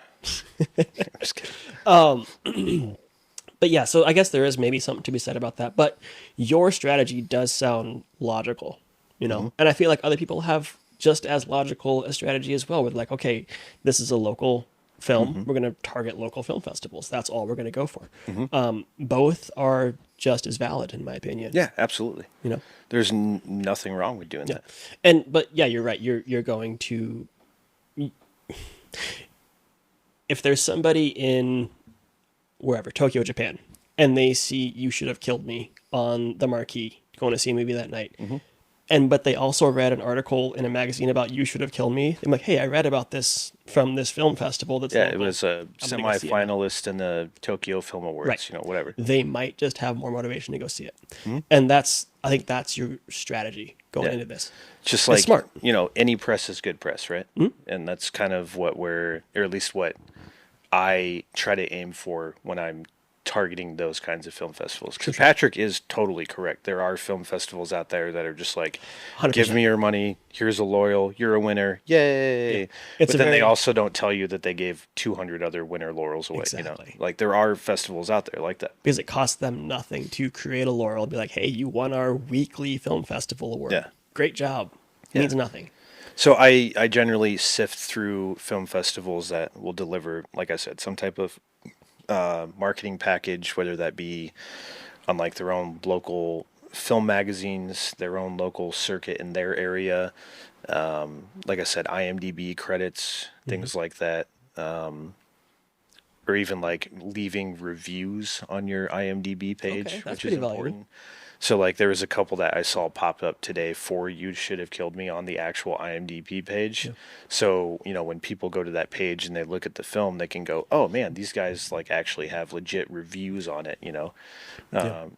I'm just kidding. But yeah, so I guess there is maybe something to be said about that. But your strategy does sound logical, you know, and I feel like other people have just as logical a strategy as well with like, okay, this is a local film. We're going to target local film festivals. That's all we're going to go for. Both are just as valid in my opinion. Yeah, absolutely. You know, there's nothing wrong with doing that. But yeah, you're right. You're going to, if there's somebody in wherever, Tokyo, Japan, and they see You Should Have Killed Me on the marquee going to see a movie that night, but they also read an article in a magazine about You Should Have Killed Me. I'm like, hey, I read about this from this film festival. That's yeah, local. It was a semi-finalist in the Tokyo Film Awards. Right. You know, whatever. They might just have more motivation to go see it, and I think that's your strategy going into this. Just like, smart. You know, any press is good press, right? And that's kind of what or at least what I try to aim for when I'm targeting those kinds of film festivals. Because Patrick is totally correct. There are film festivals out there that are just like, 100%. Give me your money. Here's a loyal. You're a winner. Yay. Yeah. But then they also don't tell you that they gave 200 other winner laurels away. Exactly. You know, like there are festivals out there like that. Because it costs them nothing to create a laurel and be like, hey, you won our weekly film festival award. Yeah. Great job. Means nothing. So I generally sift through film festivals that will deliver, like I said, some type of marketing package, whether that be on like their own local film magazines, their own local circuit in their area. Like I said, IMDb credits, things like that. Or even like leaving reviews on your IMDb page, which is important. Valuable. So like there was a couple that I saw pop up today for You Should Have Killed Me on the actual IMDb page. Yeah. So, you know, when people go to that page and they look at the film, they can go, oh man, these guys like actually have legit reviews on it, you know?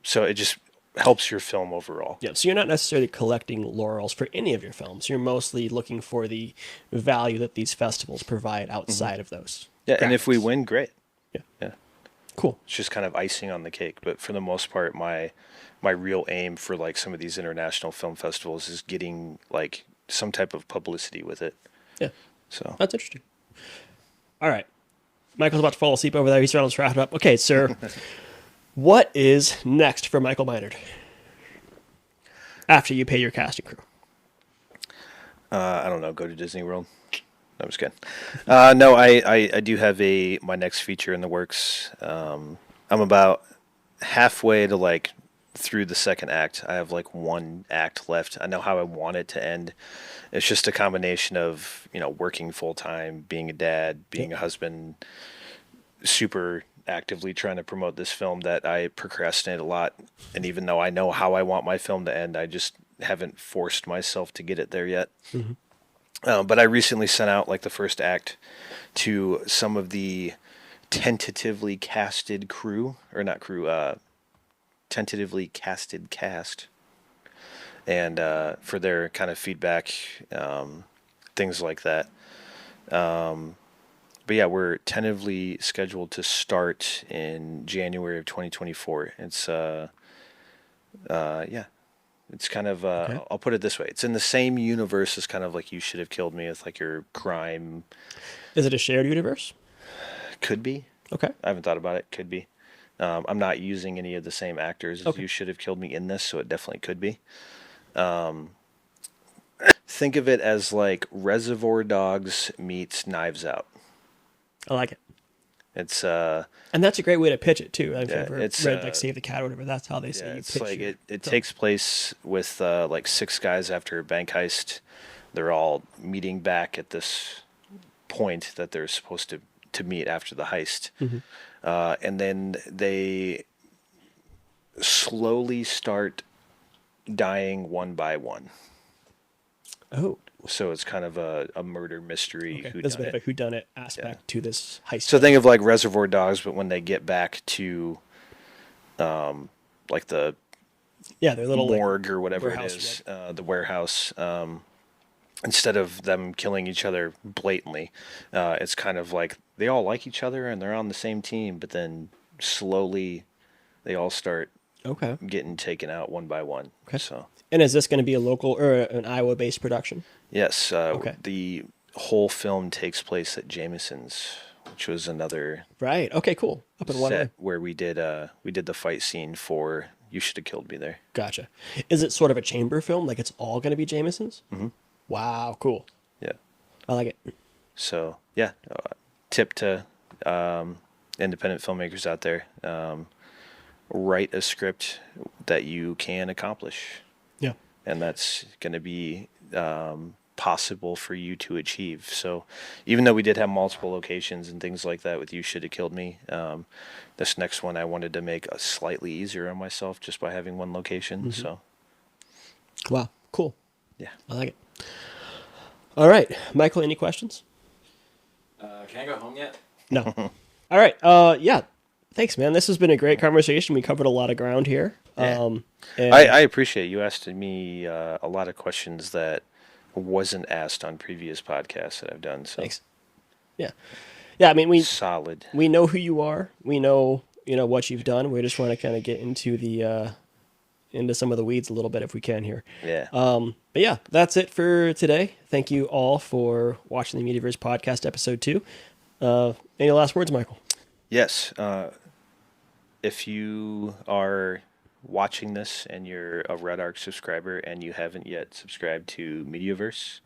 So it just helps your film overall. Yeah. So you're not necessarily collecting laurels for any of your films. You're mostly looking for the value that these festivals provide outside of those. Yeah. graphics. And if we win, great. Yeah. Cool. It's just kind of icing on the cake. But for the most part, my real aim for like some of these international film festivals is getting like some type of publicity with it. Yeah. So that's interesting. All right. Michael's about to fall asleep over there. He's trying to wrap it up. Okay, sir. What is next for Michael Minard after you pay your casting crew? I don't know. Go to Disney World. No, I'm just kidding. No, I do have my next feature in the works. I'm about halfway to like through the second act. I have like one act left. I know how I want it to end. It's just a combination of, you know, working full time, being a dad, being a husband, super actively trying to promote this film that I procrastinate a lot. And even though I know how I want my film to end, I just haven't forced myself to get it there yet. But I recently sent out like the first act to some of the tentatively casted crew, or not crew, tentatively casted cast, and for their kind of feedback, things like that. But yeah, we're tentatively scheduled to start in January of 2024. It's it's kind of okay. I'll put it this way: it's in the same universe as kind of like You Should Have Killed Me. It's like your crime. Is it a shared universe? Could be. Okay. I haven't thought about it. Could be. I'm not using any of the same actors as You Should Have Killed Me in this, so it definitely could be. Think of it as like Reservoir Dogs meets Knives Out. I like it. It's and that's a great way to pitch it too. I've ever it's read like Save the Cat or whatever. That's how they say you it's pitch like it. It takes place with like six guys after a bank heist. They're all meeting back at this point that they're supposed to meet after the heist. And then they slowly start dying one by one. Oh. So it's kind of a murder mystery. Okay. There's a bit of a whodunit aspect to this heist. So think of like Reservoir Dogs, but when they get back to, like the their little morgue or whatever it warehouse, is, the warehouse. Instead of them killing each other blatantly, it's kind of like they all like each other and they're on the same team, but then slowly they all start getting taken out one by one. Okay. So. And is this going to be a local or an Iowa-based production? Yes. The whole film takes place at Jameson's, which was another right. Okay. Cool. Up in set where we did the fight scene for You Should Have Killed Me There. Gotcha. Is it sort of a chamber film? Like it's all going to be Jameson's? Mm-hmm. Wow. Cool. Yeah. I like it. So yeah, tip to independent filmmakers out there: write a script that you can accomplish. Yeah. And that's going to be possible for you to achieve. So even though we did have multiple locations and things like that with You Should Have Killed Me, this next one I wanted to make a slightly easier on myself just by having one location. Mm-hmm. So. Wow. Cool. Yeah. I like it. All right. Michael, any questions? Can I go home yet? No. All right. Yeah. Thanks, man. This has been a great conversation. We covered a lot of ground here. Yeah. I appreciate you asking me a lot of questions that wasn't asked on previous podcasts that I've done. So. Thanks. Yeah. Yeah. I mean, solid. We know who you are. We know, what you've done. We just want to kind of get into into some of the weeds a little bit if we can here. Yeah. But yeah, that's it for today. Thank you all for watching the Mediaverse podcast episode 2. Any last words, Michael? Yes. If you are watching this and you're a Red Arc subscriber and you haven't yet subscribed to Mediaverse,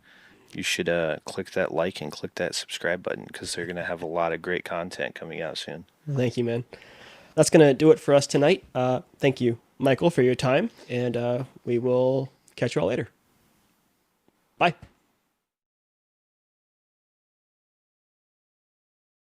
you should click that like and click that subscribe button because they're going to have a lot of great content coming out soon. Thank you, man. That's going to do it for us tonight. Thank you, Michael, for your time, and we will catch you all later. Bye.